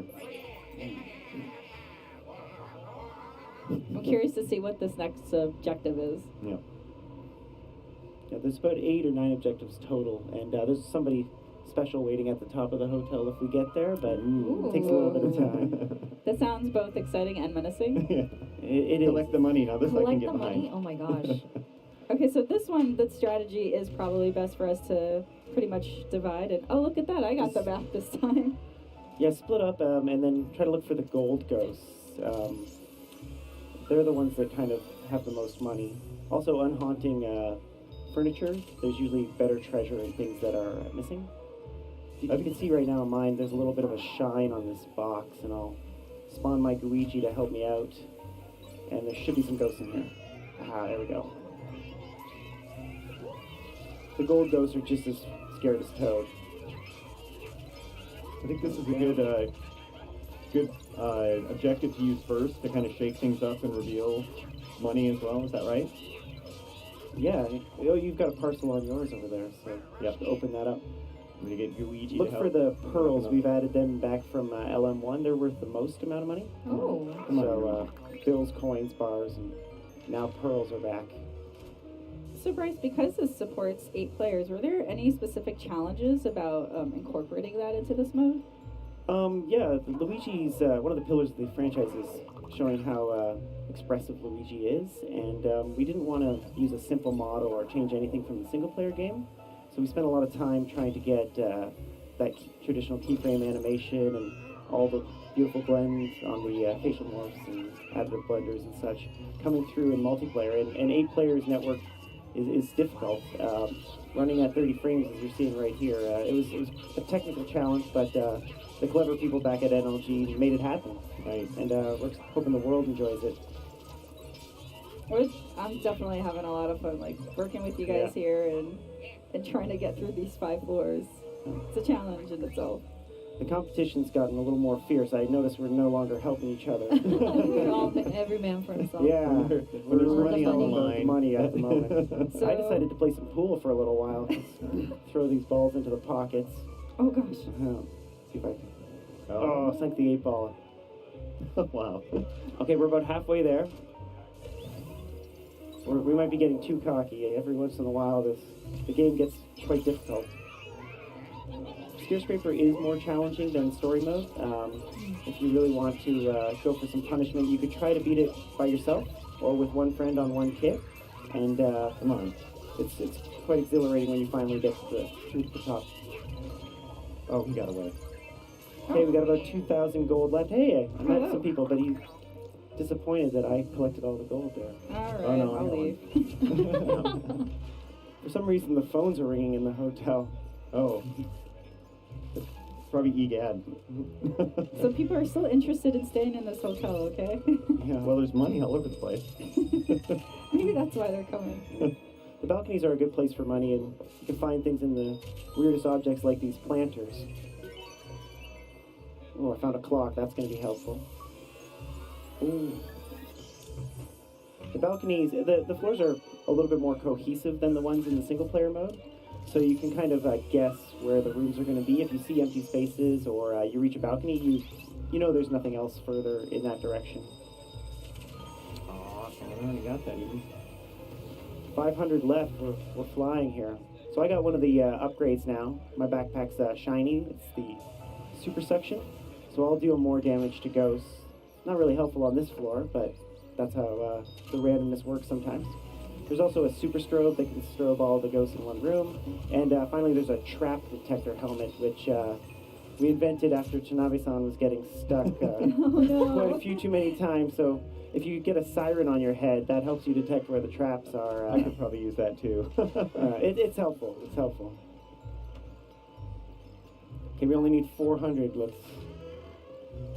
I'm curious to see what this next objective is. Yeah. Yeah, there's about 8 or 9 objectives total, and there's somebody special waiting at the top of the hotel if we get there, but it takes a little bit of time. That sounds both exciting and menacing. Yeah. It is. Collect the money. Now this I can Collect get the behind. money? Oh my gosh. Okay, so this one, the strategy is probably best for us to pretty much divide. And oh, look at that! I got the map this time. Yeah, split up and then try to look for the gold ghosts. They're the ones that kind of have the most money. Also, unhaunting furniture. There's usually better treasure and things that are missing. You can see right now in mine, there's a little bit of a shine on this box, and I'll spawn my Luigi to help me out. And there should be some ghosts in here. Ah, there we go. The gold ghosts are just as scared as Toad. I think this is a good objective to use first to kind of shake things up and reveal money as well. Is that right? Yeah, oh, you've got a parcel on yours over there, so Yep. just open that up. I'm gonna get Luigi Look to help. for the pearls. Open up. We've added them back from LM1. They're worth the most amount of money. Oh. Come on. So bills, coins, bars, and now pearls are back. So Bryce, because this supports 8 players, were there any specific challenges about incorporating that into this mode? Yeah, Luigi's one of the pillars of the franchise is showing how expressive Luigi is, and we didn't want to use a simple model or change anything from the single-player game. So we spent a lot of time trying to get that traditional keyframe animation and all the beautiful blends on the facial morphs and additive blenders and such coming through in multiplayer. And 8 players network is difficult. Running at 30 frames, as you're seeing right here, it was a technical challenge, but the clever people back at NLG made it happen. Right. And we're hoping the world enjoys it. I'm definitely having a lot of fun, like working with you guys here and trying to get through these 5 floors. It's a challenge in itself. The competition's gotten a little more fierce. I noticed we're no longer helping each other. We're all every man for himself. Yeah, When there's we're money on the all about line. money at the moment. So- I decided to play some pool for a little while. Just throw these balls into the pockets. Oh gosh. See if I can. Oh, sunk the 8 ball. Wow. Okay, we're about halfway there. We might be getting too cocky. Every once in a while, the game gets quite difficult. Spear Scraper is more challenging than story mode. If you really want to go for some punishment, you could try to beat it by yourself or with one friend on one kit. And come on, it's quite exhilarating when you finally get to the top. Oh, he got away. Okay, we got about 2,000 gold left. Hey, I met some people, but he's disappointed that I collected all the gold there. All right, Oh, no, I I'll know leave. For some reason, the phones are ringing in the hotel. Oh. Probably egad. So people are still interested in staying in this hotel, okay? Yeah. Well, there's money all over the place. Maybe that's why they're coming. The balconies are a good place for money, and you can find things in the weirdest objects like these planters. Oh, I found a clock. That's going to be helpful. Ooh. The balconies, the floors are a little bit more cohesive than the ones in the single player mode. So you can kind of guess where the rooms are going to be. If you see empty spaces or you reach a balcony, you know there's nothing else further in that direction. Awesome. I already got that. 500 left. We're flying here. So I got one of the upgrades now. My backpack's shiny. It's the super suction. So I'll deal more damage to ghosts. Not really helpful on this floor, but that's how the randomness works sometimes. There's also a super strobe that can strobe all the ghosts in one room. And finally, there's a trap detector helmet, which we invented after Tanabe-san was getting stuck quite a few too many times. So if you get a siren on your head, that helps you detect where the traps are. I could probably use that too. It's helpful. It's helpful. Okay, we only need 400. Let's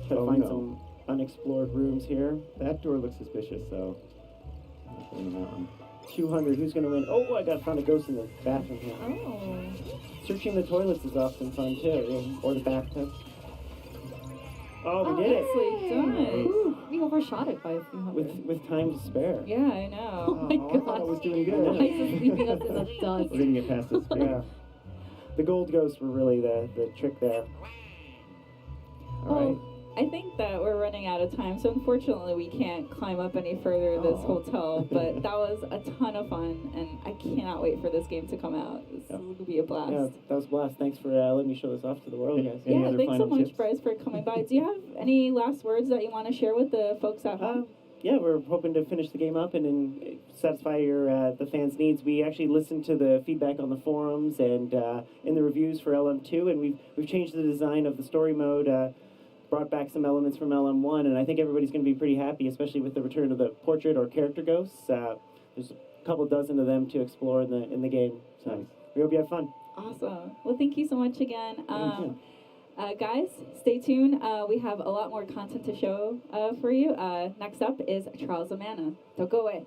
try to find some unexplored rooms here. That door looks suspicious, so I'm not going in that one. 200. Who's going to win? Oh, I found a ghost in the bathroom here. Oh. Searching the toilets is often fun too, yeah. Or the bathtub. Oh, we did it. Nicely done. Ooh, we overshot it by a few hundred. With time to spare. Yeah, I know. Oh my I thought I god. was doing Yeah. good. Why is this leaving us in the dust? We're gonna get past this. Yeah. The gold ghosts were really the trick there. All right. Well, I think that we're running out of time, so unfortunately we can't climb up any further in this hotel, but that was a ton of fun, and I cannot wait for this game to come out. This will be a blast. Yeah, that was a blast. Thanks for letting me show this off to the world, guys. Any Yeah, other thanks so final much, tips? Bryce, for coming by. Do you have any last words that you want to share with the folks at home? Yeah, we're hoping to finish the game up and satisfy your the fans' needs. We actually listened to the feedback on the forums and in the reviews for LM2, and we've changed the design of the story mode. Brought back some elements from LM1, and I think everybody's going to be pretty happy, especially with the return of the portrait or character ghosts. There's a couple dozen of them to explore in the game. So Nice. we hope you have fun. Awesome. Well, thank you so much again. Thank you. Guys, stay tuned. We have a lot more content to show for you. Next up is Trials of Mana. Don't go away.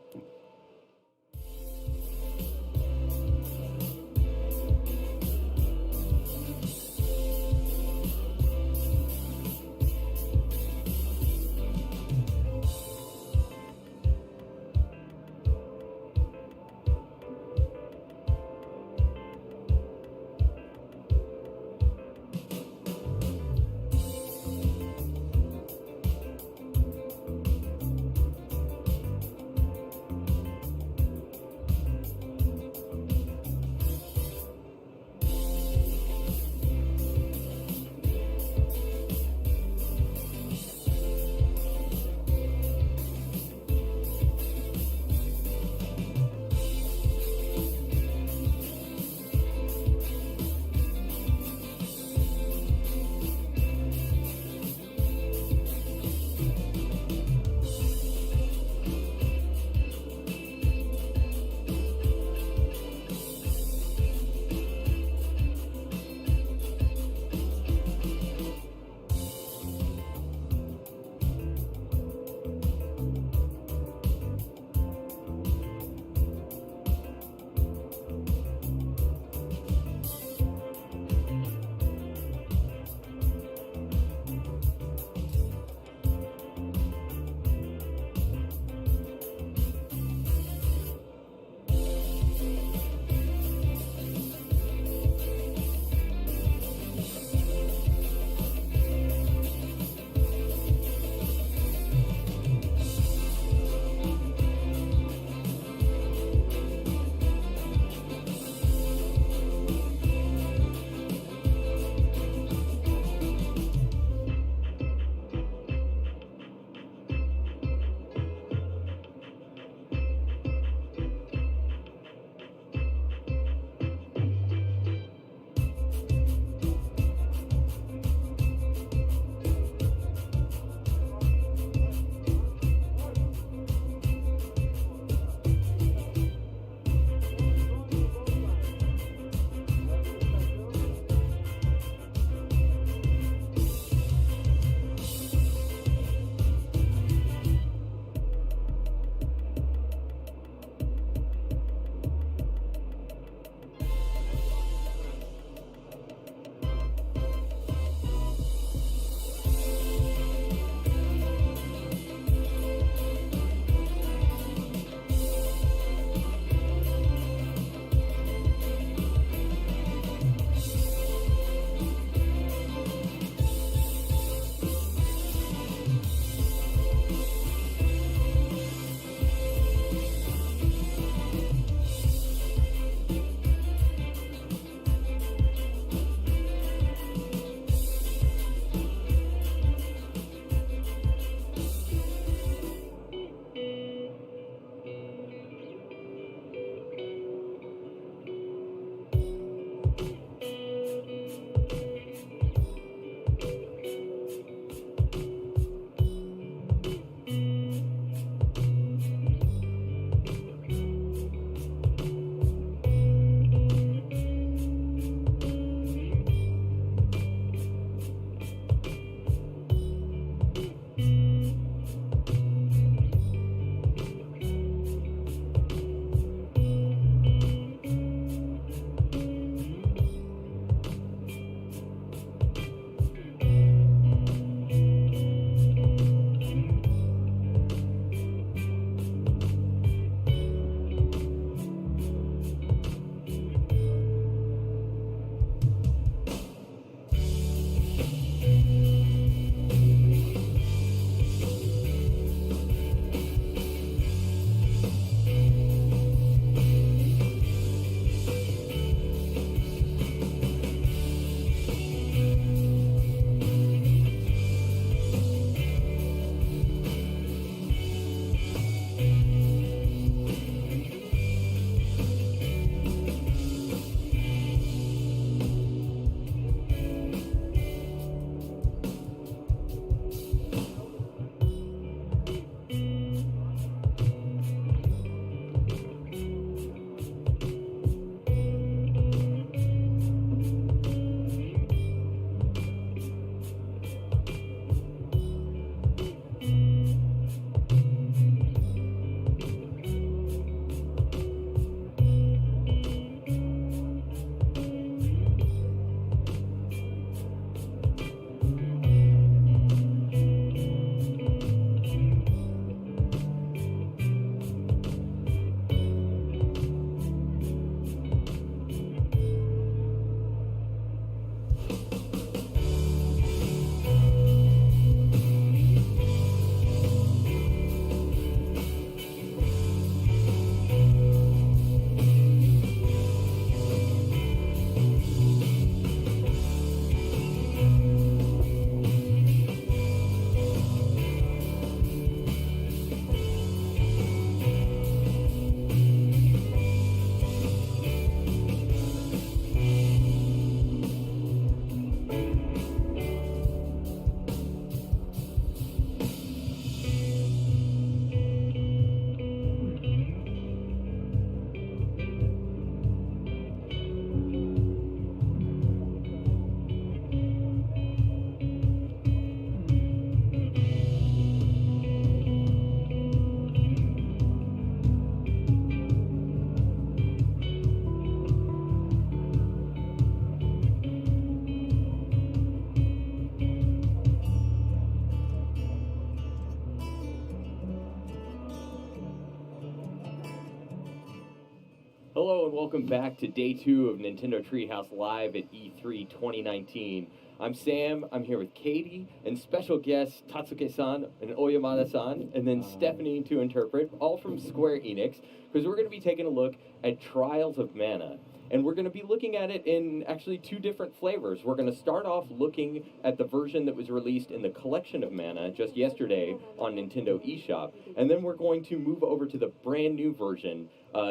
Hello and welcome back to day 2 of Nintendo Treehouse Live at E3 2019. I'm Sam, I'm here with Katie, and special guests Tatsuke-san and Oyamada-san, and then Stephanie to interpret, all from Square Enix, because we're going to be taking a look at Trials of Mana. And we're going to be looking at it in actually 2 different flavors. We're going to start off looking at the version that was released in the Collection of Mana just yesterday on Nintendo eShop, and then we're going to move over to the brand new version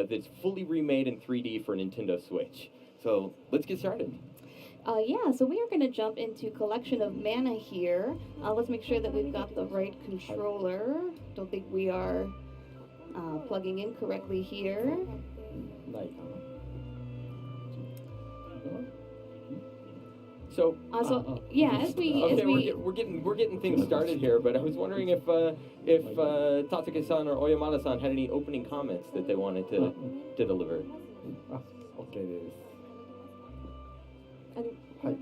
that's fully remade in 3D for Nintendo Switch. So let's get started. So we are going to jump into Collection of Mana here. Let's make sure that we've got the right controller. Don't think we are plugging in correctly here. So, as we we're getting things started here, but I was wondering if Tatsuke-san or Oyamada-san had any opening comments that they wanted to deliver. OK です。はい。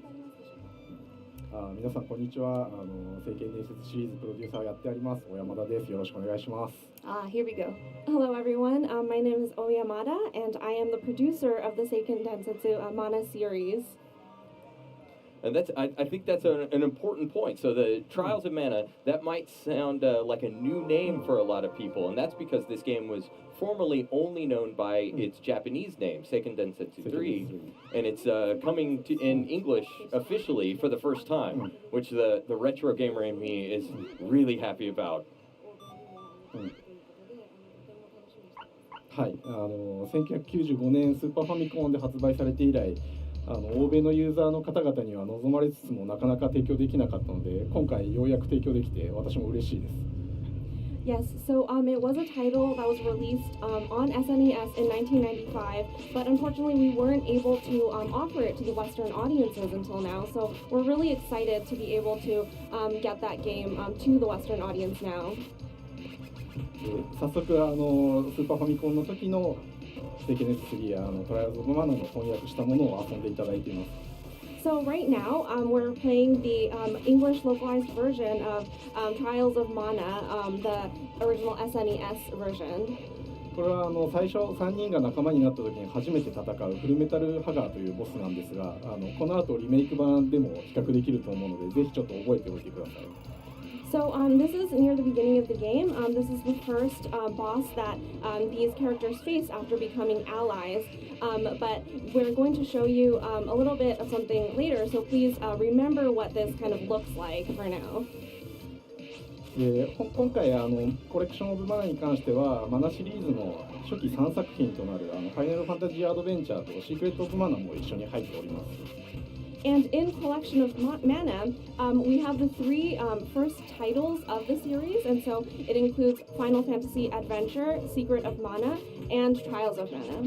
皆さんこんにちは。聖剣伝説シリーズプロデューサーやっております小山田です。よろしくお願いします。Here we go. Hello everyone, my name is Oyamada and I am the producer of the Seiken Densetsu Mana series. And I think that's an important point. So the Trials of Mana, that might sound like a new name for a lot of people, and that's because this game was formerly only known by its Japanese name, Seiken Densetsu 3, and it's coming in English officially for the first time, which the retro gamer in me is really happy about. はい、1995年スーパーファミコンで発売されて以来、欧米のユーザーの方々には望まれつつもなかなか提供できなかったので、今回ようやく提供できて私も嬉しいです。Yes, so it was a title that was released on SNES in 1995, but unfortunately we weren't able to offer it to the Western audiences until now, so we're really excited to be able to get that game to the Western audience now. 早速スーパーファミコンの時の聖剣伝説3やトライアルズ・オブ・マナの翻訳したものを遊んでいただいています。So right now, we're playing the English localized version of Trials of Mana, the original SNES version. これは最初3人が仲間になった時に初めて戦うフルメタルハガーというボスなんですが、この後リメイク版でも比較できると思うので、ぜひちょっと覚えておいてください。So this is near the beginning of the game. This is the first boss that these characters face after becoming allies. But we're going to show you a little bit of something later, so please remember what this kind of looks like for now. 今回コレクションオブマナに関してはマナシリーズの初期3作品となるファイナルファンタジーアドベンチャーとシークレットオブマナも一緒に入っております。And in Collection of Mana, we have the 3 first titles of the series, and so it includes Final Fantasy Adventure, Secret of Mana, and Trials of Mana.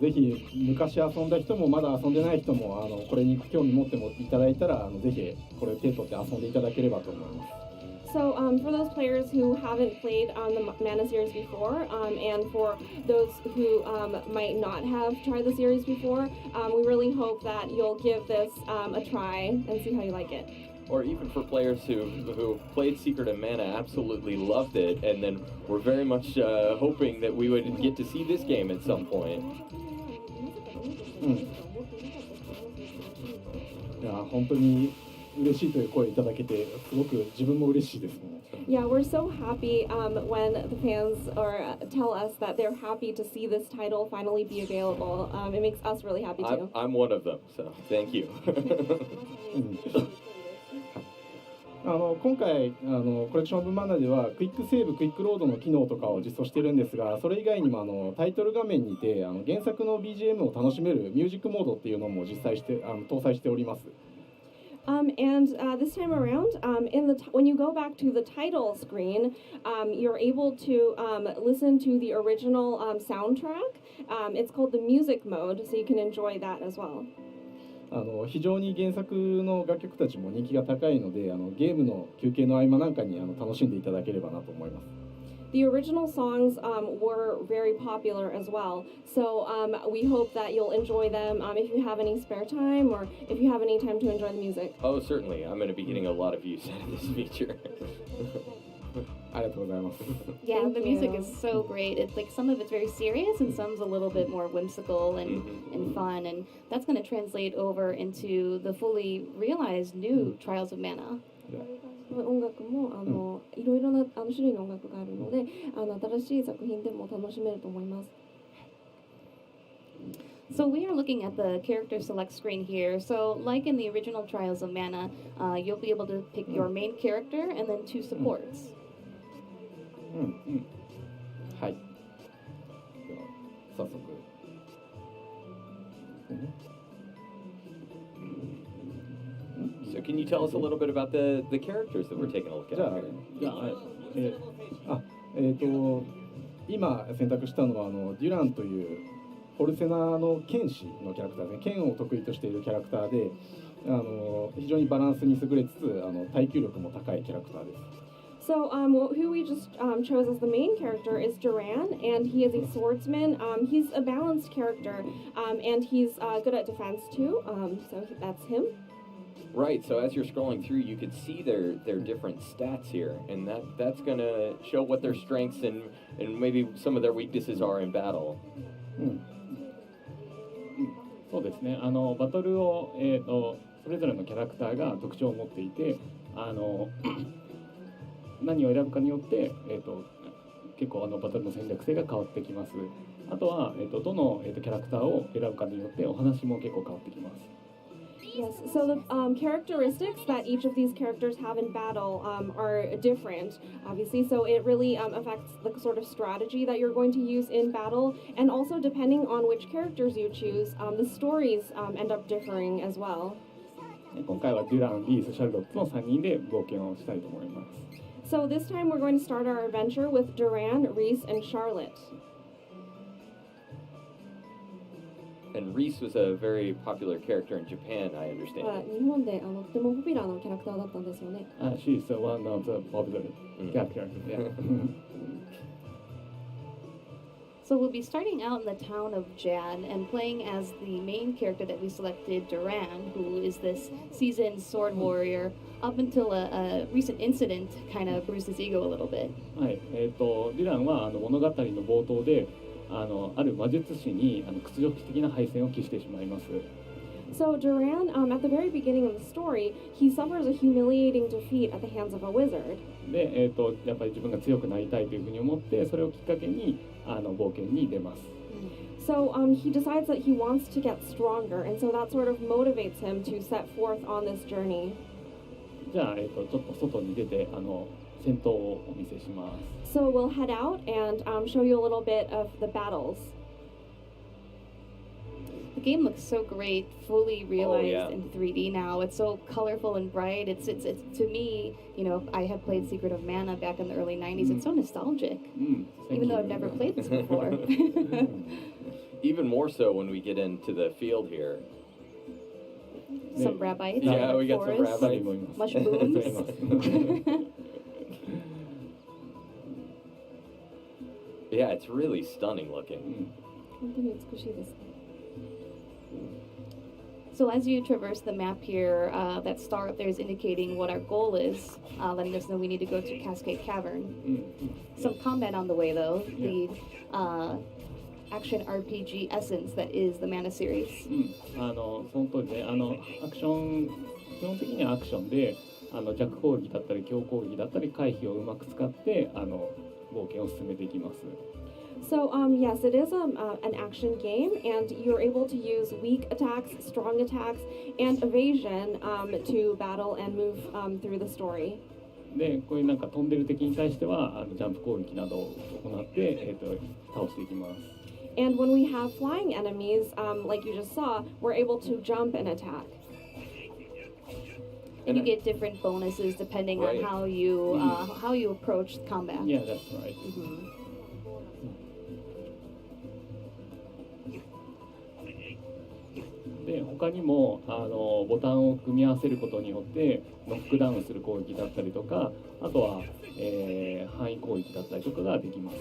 ぜひ昔遊んだ人もまだ遊んでない人もこれに興味持っていただいたらぜひこれ手取って遊んでいただければと思います。So for those players who haven't played on the Mana series before, and for those who might not have tried the series before, we really hope that you'll give this a try and see how you like it. Or even for players who played Secret of Mana, absolutely loved it, and then we're very much hoping that we would get to see this game at some point. いや本当に嬉しいという声いただけてすごく自分も嬉しいです。Yeah, we're so happy when the fans tell us that they're happy to see this title finally be available. It makes us really happy too. I'm one of them, so thank you. 今回コレクションオブマナではクイックセーブ、クイックロードの機能とかを実装してるんですが、それ以外にもタイトル画面にて原作の BGM を楽しめるミュージックモードっていうのも実際して搭載しております。And this time around, when you go back to the title screen, you're able to listen to the original soundtrack. It's called the music mode, so you can enjoy that as well. 非常に原作の楽曲たちも人気が高いので、ゲームの休憩の合間なんかに楽しんでいただければなと思います。The original songs were very popular as well, so we hope that you'll enjoy them if you have any spare time or if you have any time to enjoy the music. Oh, certainly. I'm going to be getting a lot of use out of this feature. ありがとうございます。 Yeah, Thank the music you. is so great. It's like some of it's very serious and some's a little bit more whimsical and fun, and that's going to translate over into the fully realized new Trials of Mana. 音楽もいろいろな種類の音楽があるので新しい作品でも楽しめると思います。 So we are looking at the character select screen here. So like in the original Trials of Mana, you'll be able to pick your main character and then 2 supports. はい。では早速。 So can you tell us a little bit about the characters that we're taking a look at? じゃあ、今選択したのはデュランというポルセナの剣士のキャラクターですね。剣を得意としているキャラクターで、非常にバランスに優れつつ耐久力も高いキャラクターです。 So who we just chose as the main character is Duran, and he is a swordsman. He's a balanced character, and he's good at defense too. So that's him. Right, so as you're scrolling through, you can see their different stats here, and that's going to show what their strengths and maybe some of their weaknesses are in battle. そうですね。バトルをそれぞれのキャラクターが特徴を持っていて、何を選ぶかによって、結構バトルの戦略性が変わってきます。あとは、どの、キャラクターを選ぶかによってお話も結構変わってきます。 Yes, so the characteristics that each of these characters have in battle are different, obviously, so it really affects the sort of strategy that you're going to use in battle, and also depending on which characters you choose, the stories end up differing as well. 今回はデュラン、リース、シャルロットの3人で冒険をしたいと思います。 So this time we're going to start our adventure with Duran, Reese, and Charlotte. And Reese was a very popular character in Japan, I understand. 日本でとてもポピュラーなキャラクターだったんですよね。She's one of the popular characters. Yeah. So we'll be starting out in the town of Jan and playing as the main character that we selected, Duran, who is this seasoned sword warrior. Up until a recent incident kind of bruised his ego a little bit. はい、デュランは物語の冒頭である魔術師に屈辱的な敗戦を喫してしまいます。 So Duran, at the very beginning of the story, he suffers a humiliating defeat at the hands of a wizard. で、やっぱり自分が強くなりたいというふうに思ってそれをきっかけに冒険に出ます。 So he decides that he wants to get stronger, and so that sort of motivates him to set forth on this journey. じゃあ、ちょっと外に出て戦闘をお見せします。 So we'll head out and show you a little bit of the battles. The game looks so great, fully realized in 3D now. It's so colorful and bright. It's to me, you know, I have played Secret of Mana back in the early 90s. It's so nostalgic, even though I've never played this before. Even more so when we get into the field here. Some rabbits. Yeah, we got some forest, rabbits. Mushrooms. Yeah, it's really stunning looking. 本当に美しいですね。 So as you traverse the map here, that star up there is indicating what our goal is, letting us know we need to go to Cascade Cavern. Some combat on the way though, the action RPG essence that is the Mana series. その通りでアクション基本的にはアクションで弱攻撃だったり強攻撃だったり回避をうまく使って冒険を進めていきます。 So yes, it is an action game, and you're able to use weak attacks, strong attacks, and evasion to battle and move through the story. で、こういうなんか飛んでる敵に対してはジャンプ攻撃などを行って、倒していきます。 And when we have flying enemies, like you just saw, we're able to jump and attack. And you get different bonuses depending on how you approach combat. Yeah, that's right. Mm-hmm. で他にもボタンを組み合わせることによってノックダウンする攻撃だったりとか、あとは、範囲攻撃だったりとかができます。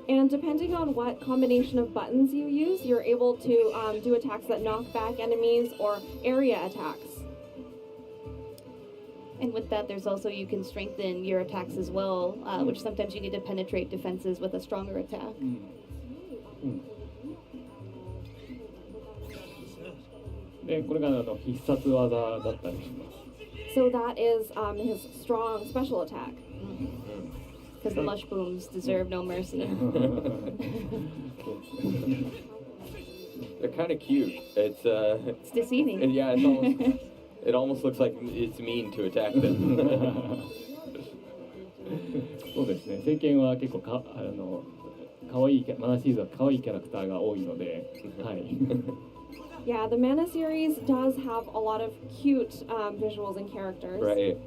And depending on what combination of buttons you use, you're able to do attacks that knock back enemies or area attacks. And with that, there's also you can strengthen your attacks as well, which sometimes you need to penetrate defenses with a stronger attack. でこれが必殺技だったりします。 So that is his strong special attack. Because the mush booms deserve no mercy. They're kind of cute. It's It's deceiving. yeah, it almost looks like it's mean to attack them. そうですね。政権は結構可愛いマナシーズは可愛いキャラクターが多いので、はい。Yeah, the Mana series does have a lot of cute visuals and characters. Right.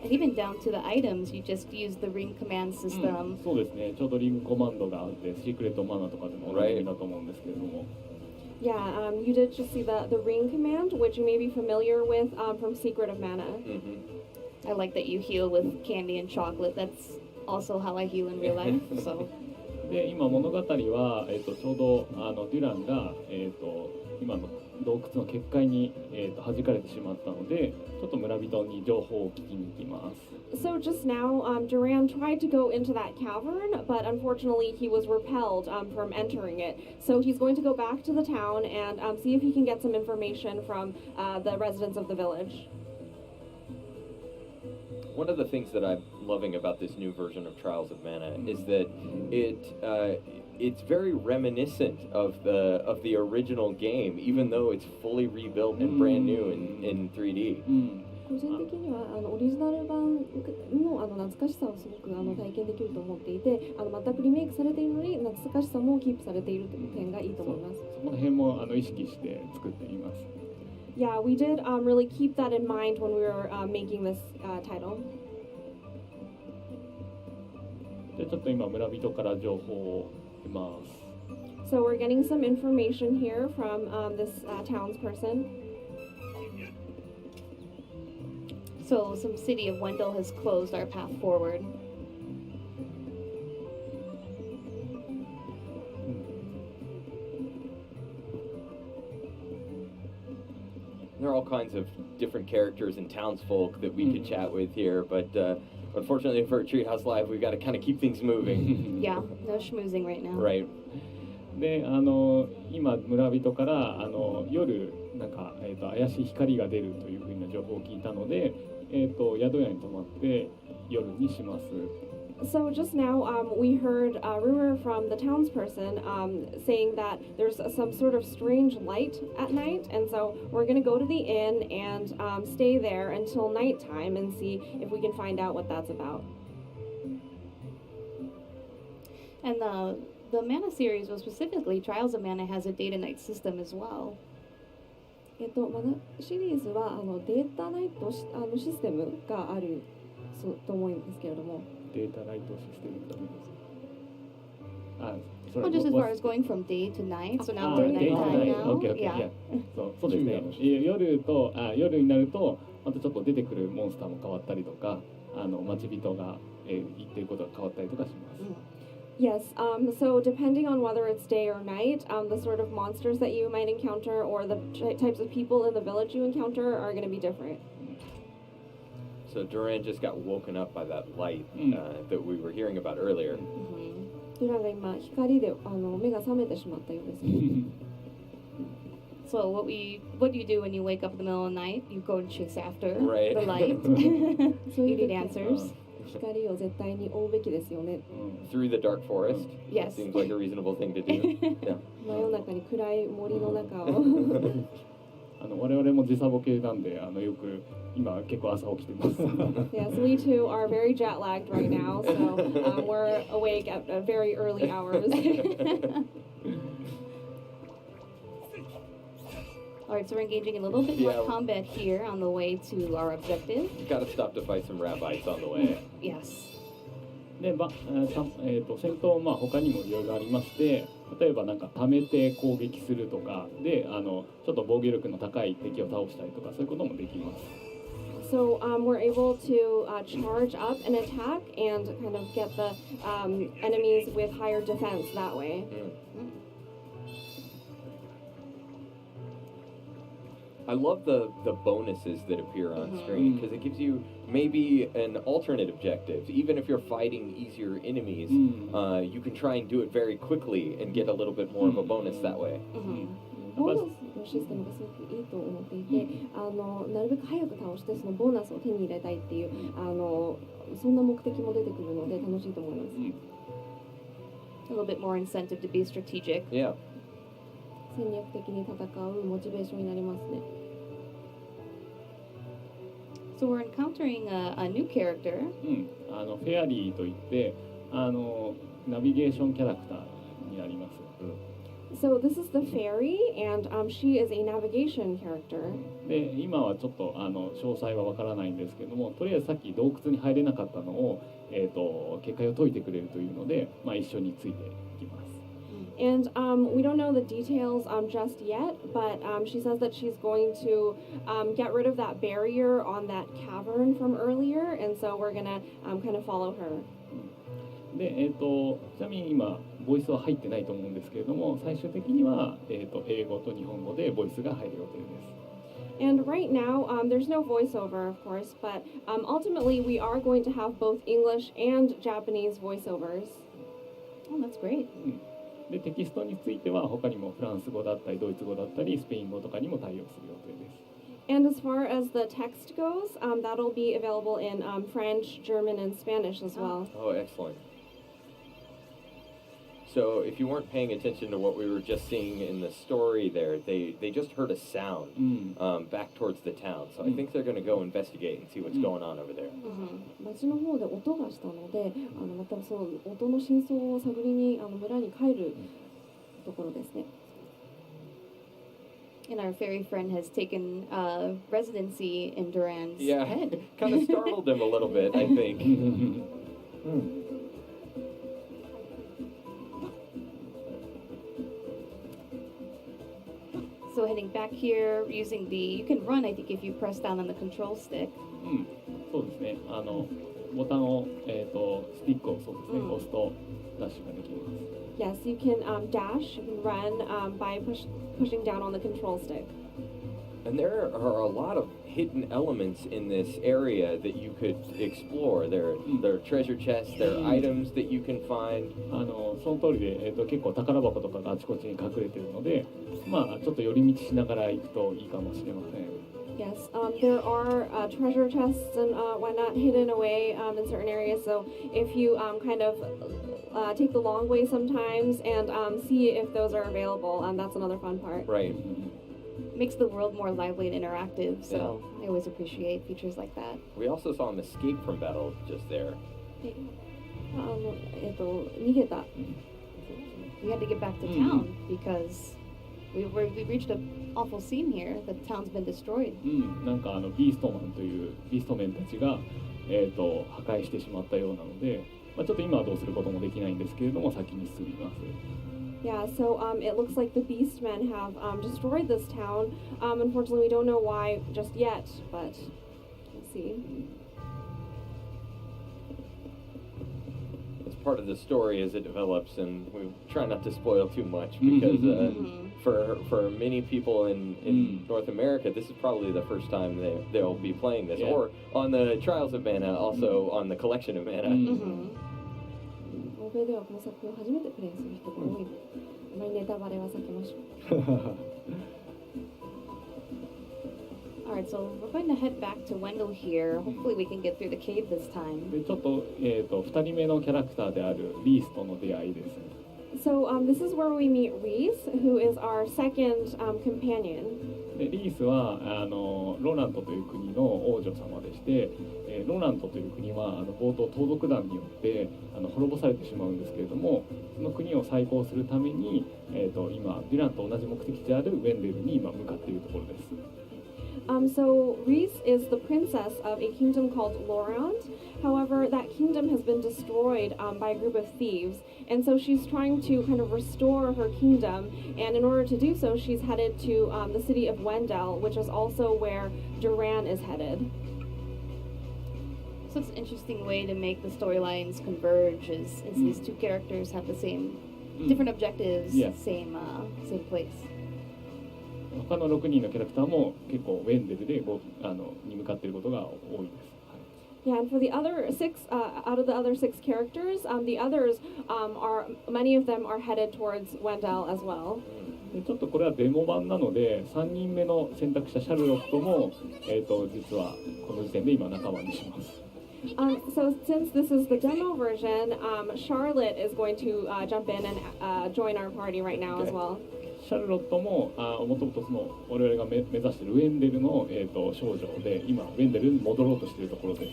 And even down to the items, you just use the ring command system. そうですね。ちょうどリングコマンドがあって、シークレットマナとかでもおなじみだと思うんですけれども。Yeah, you did just see the ring command, which you may be familiar with from Secret of Mana. I like that you heal with candy and chocolate. That's also how I heal in real life. So. で今物語は、ちょうどデュランが、今の洞窟の結界に、弾かれてしまったのでちょっと村人に情報を聞きに行きます。 So just now, Duran tried to go into that cavern, but unfortunately he was repelled from entering it. So he's going to go back to the town and see if he can get some information from the residents of the village. One of the things that I'm loving about this new version of Trials of Mana is that it's very reminiscent of the original game, even though it's fully rebuilt and brand new in 3D. 個人的にはオリジナル版の懐かしさをすごく体験できると思っていて、全くリメイクされているのに懐かしさもキープされているという点がいいと思います。そこの辺も意識して作っています。 Yeah, we did really keep that in mind when we were making this title. でちょっと今村人から情報を得ます。 So we're getting some information here from this townsperson. So some city of Wendell has closed our path forward. There are all kinds of different characters and townsfolk that we could chat with here, but unfortunately for Treehouse Live, we've got to kind of keep things moving. Yeah, no schmoozing right now. Right. で今村人から夜なんか、怪しい光が出るというふうな情報を聞いたので、宿屋に泊まって夜にします。 So just now, we heard a rumor from the townsperson saying that there's some sort of strange light at night, and so we're going to go to the inn and stay there until nighttime and see if we can find out what that's about. And the Mana series, well, specifically Trials of Mana, has a day-to-night system as well. マナシリーズはデータナイトシステムがあると思うんですけれども。 データライトシステムダメです。Well, just as far as going from day to night, so now we're day to nighttime night. now. Okay, okay, Yeah. そうですね。夜になるとまたちょっと出てくるモンスターも変わったりとか、待ち人が、言ってることが変わったりとかします。 Yes, so depending on whether it's day or night, the sort of monsters that you might encounter or the types of people in the village you encounter are going to be different. So Duran just got woken up by that light that we were hearing about earlier. デュラが今光で目が覚めてしまったようです。 So what do you do when you wake up in the middle of the night? You go and chase after Right. the light. そうい You う need 時 answers. 光を絶対に追うべきですよね。 Through the dark forest. Yes. Seems like a reasonable thing to do. Yeah. 真夜中に暗い森の中を。我々も時差ボケなんでよく今結構朝起きてます。 Yes, we too are very jet lagged right now, so we're awake at very early hours. Alright, so we're engaging in a little bit more combat here on the way to our objective. Gotta stop to fight some rabbis on the way. Yes. で戦闘他にもいろいろありまして、例えばなんか溜めて攻撃するとかでちょっと防御力の高い敵を倒したりとかそういうこともできます。 So we're able to charge up an attack and kind of get the enemies with higher defense that way. I love the bonuses that appear on screen because it gives you maybe an alternate objective. Even if you're fighting easier enemies, you can try and do it very quickly and get a little bit more of a bonus that way. ボーナスのシステムがすごくいいと思っていて、なるべく早く倒してそのボーナスを手に入れたいっていうそんな目的も出てくるので楽しいと思います。A little bit more incentive to be strategic. Yeah. 戦略的に戦うモチベーションになりますね。So we're encountering a new character. フェアリーといってナビゲーションキャラクターになります。So this is the fairy, and she is a navigation character. で今はちょっと詳細はわからないんですけども、とりあえずさっき洞窟に入れなかったのを、結界を解いてくれるというので、一緒についていきます。And we don't know the details just yet, but she says that she's going to get rid of that barrier on that cavern from earlier, and so we're gonna kind of follow her. で、ちなみに今ボイスは入ってないと思うんですけれども、最終的には、英語と日本語でボイスが入る予定です。And right now, there's no voiceover, of course, but ultimately we are going to have both English and Japanese voiceovers. Oh, that's great. で、テキストについては他にもフランス語だったりドイツ語だったりスペイン語とかにも対応する予定です。And as far as the text goes, that'll be available in French, German, and Spanish as well. Oh, excellent. So if you weren't paying attention to what we were just seeing in the story there, they just heard a sound back towards the town. So I think they're going to go investigate and see what's going on over there. 町の方で音がしたので、またその音の真相を探りに村に帰るところですね。And our fairy friend has taken residency in Duran's head. Kind of startled him a little bit, I think. So heading back here, using you can run, I think, if you press down on the control stick. そうですね。ボタンをスティックをそうですね、押すとダッシュができます。Yes, you can dash, you can run by pushing down on the control stick. And there are a lot of hidden elements in this area that you could explore. There are treasure chests, there are items that you can find. その通りで、結構宝箱とかがあちこちに隠れているので、ちょっと寄り道しながら行くといいかもしれません。Yes, there are treasure chests and whatnot hidden away in certain areas. So if you kind of take the long way sometimes and see if those are available, that's another fun part. Right. Makes the world more lively and interactive, so I always appreciate features like that. We also saw him escape from battle just there. 逃げた。We had to get back to town because we reached an awful scene here. The town's been destroyed. なんかビーストマンというビーストメンたちが破壊してしまったようなので、ちょっと今はどうすることもできないんですけれども先に進みます。Yeah, so it looks like the Beastmen have destroyed this town. Unfortunately, we don't know why just yet, but we'll see. It's part of the story as it develops, and we try not to spoil too much because for many people in North America, this is probably the first time they'll be playing this, or on the Trials of Mana, also on the Collection of Mana. 欧米ではこの作品を初めてプレイする人が多い。あまりネタバレは避けましょう。Alright, so we're going to head back to Wendell here. Hopefully we can get through the cave this time. でちょっと2人目のキャラクターであるリースとの出会いです。So this is where we meet Reese, who is our second companion. でリースはロラントという国の王女様でして、ロラントという国は冒頭盗賊団によって滅ぼされてしまうんですけれども、その国を再興するために、今デュランと同じ目的地であるウェンデルに今向かっているところです。So Reese is the princess of a kingdom called Lorand. However, that kingdom has been destroyed by a group of thieves, and so she's trying to kind of restore her kingdom. And in order to do so, she's headed to the city of Wendell, which is also where Duran is headed. So it's an interesting way to make the storylines converge, as these two characters have the same, different objectives, same place. 他の6人のキャラクターも結構ウェンデルでに向かっていることが多いです。Yeah, and for the other six, out of the other six characters, the others are many of them are headed towards Wendell as well. でちょっとこれはデモ版なので3人目の選択者シャルロットも、実はこの時点で今仲間にします。So since this is the demo version, Charlotte is going to jump in and join our party right now as well. シャルロットももともとその我々が目指しているウェンデルの、少女で今ウェンデルに戻ろうとしているところです。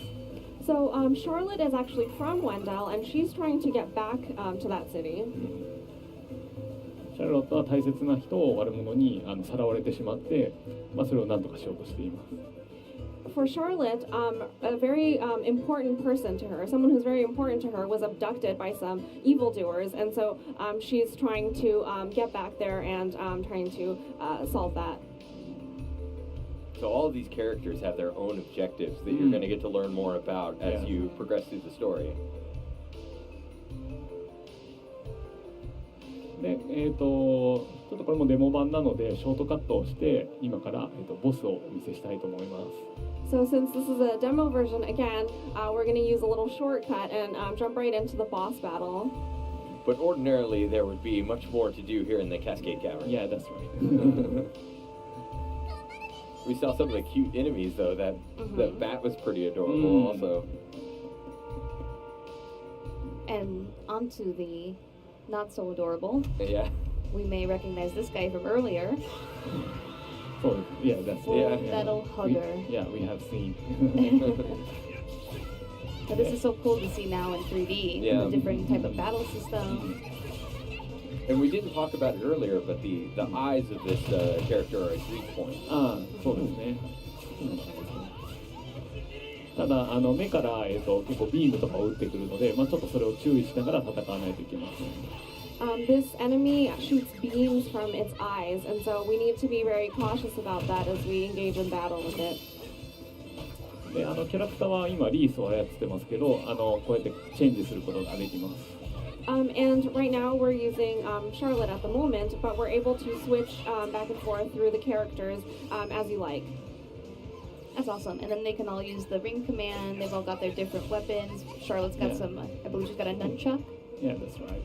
So Charlotte is actually from Wendell, and she's trying to get back to that city. シャルロットは大切な人を悪者にさらわれてしまって、それを何とかしようとしています。For Charlotte, a very important person to her, someone who's very important to her, was abducted by some evildoers, and so she's trying to get back there and trying to solve that. So all of these characters have their own objectives that you're going to get to learn more about as you progress through the story. で、ちょっとこれもデモ版なのでショートカットをして今から、ボスをお見せしたいと思います。So since this is a demo version, again, we're going to use a little shortcut and jump right into the boss battle. But ordinarily, there would be much more to do here in the Cascade Cavern. Yeah, that's right. We saw some of the cute enemies, though. That bat was pretty adorable, also. And onto the not so adorable. Yeah. We may recognize this guy from earlier. So, yeah, that's Full Metal Hugger. We have seen. But this is so cool to see now in 3D. Yeah. The different type of battle system. And we didn't talk about it earlier, but the eyes of this character are a weak point. そうですね。ただ目から、結構ビームとかを撃ってくるので、ちょっとそれを注意しながら戦わないといけません。This enemy shoots beams from its eyes, and so we need to be very cautious about that as we engage in battle with it. でキャラクターは今リースを操ってますけど、こうやってチェンジすることができます。And right now we're using Charlotte at the moment, but we're able to switch back and forth through the characters as you like. That's awesome. And then they can all use the ring command. They've all got their different weapons. Charlotte's got some, I believe she's got a nunchuck. Yeah, that's right.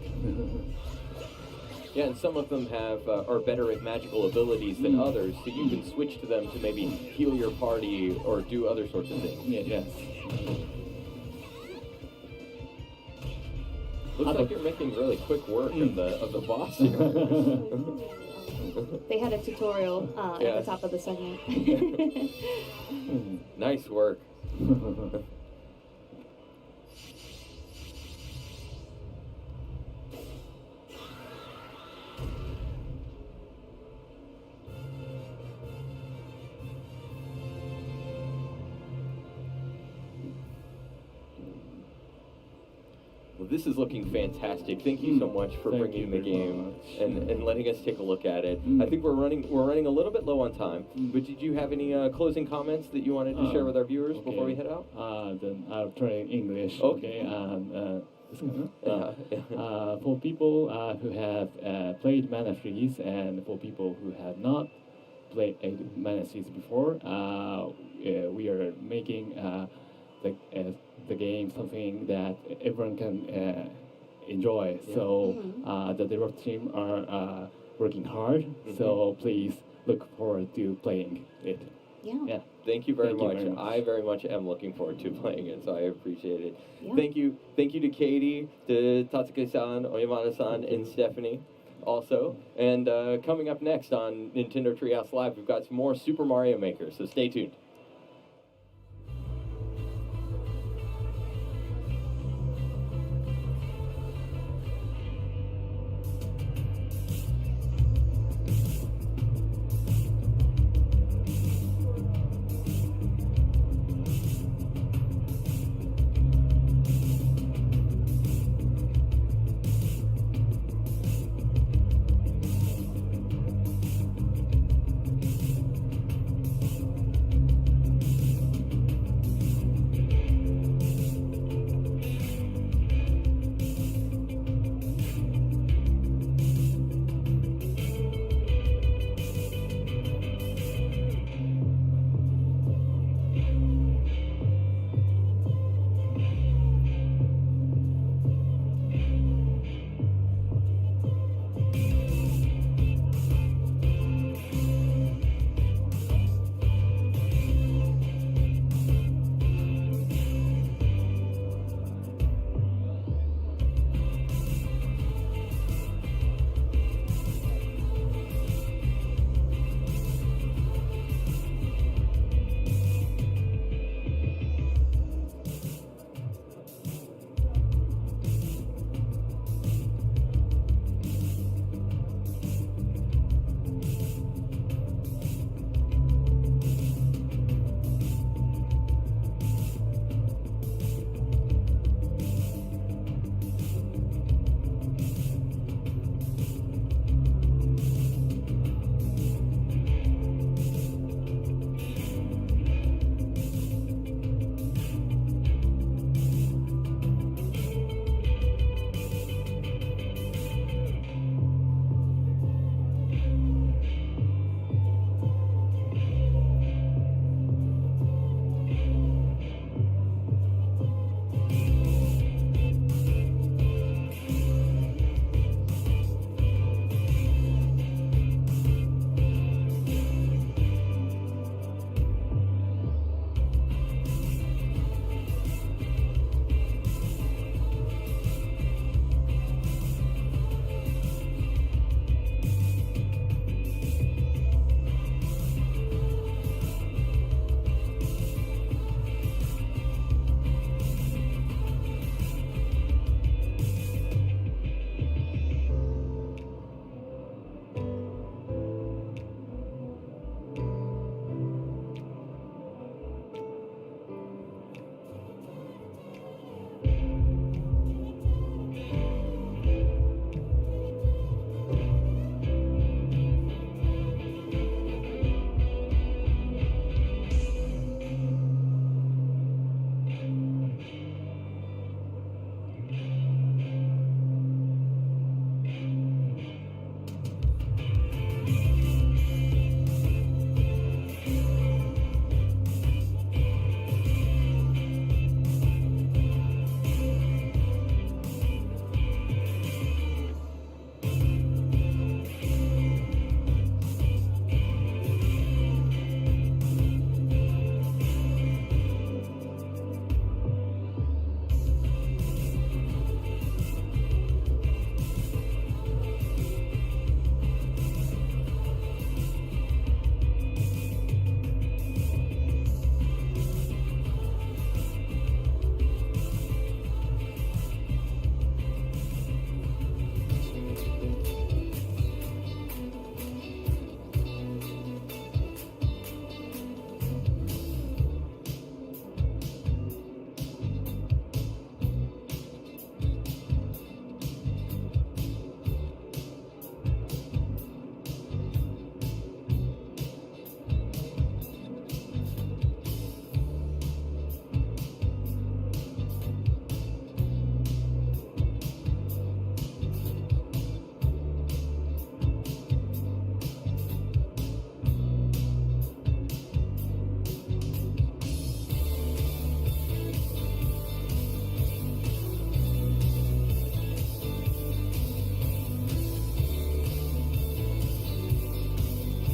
Yeah, and some of them are better at magical abilities than others, so you can switch to them to maybe heal your party or do other sorts of things. Yes. Looks like you're making really quick work of the boss here. They had a tutorial at the top of the segment. Nice work. Well, this is looking fantastic. Thank you so much for bringing the game and letting us take a look at it. I think we're running a little bit low on time, but did you have any closing comments that you wanted to share with our viewers before we head out? Then I'll try English. Okay. For people who have played Mana Freeze and for people who have not played Mana Freeze before, we are making the game something that everyone can enjoy. So the development team are working hard. So please look forward to playing it. Yeah. Thank you very much. I very much am looking forward to playing it, so I appreciate it. Yeah. Thank you to Katie, to Tatsuki-san, Oyamada-san, and Stephanie also. And coming up next on Nintendo Treehouse Live, we've got some more Super Mario Maker, so stay tuned.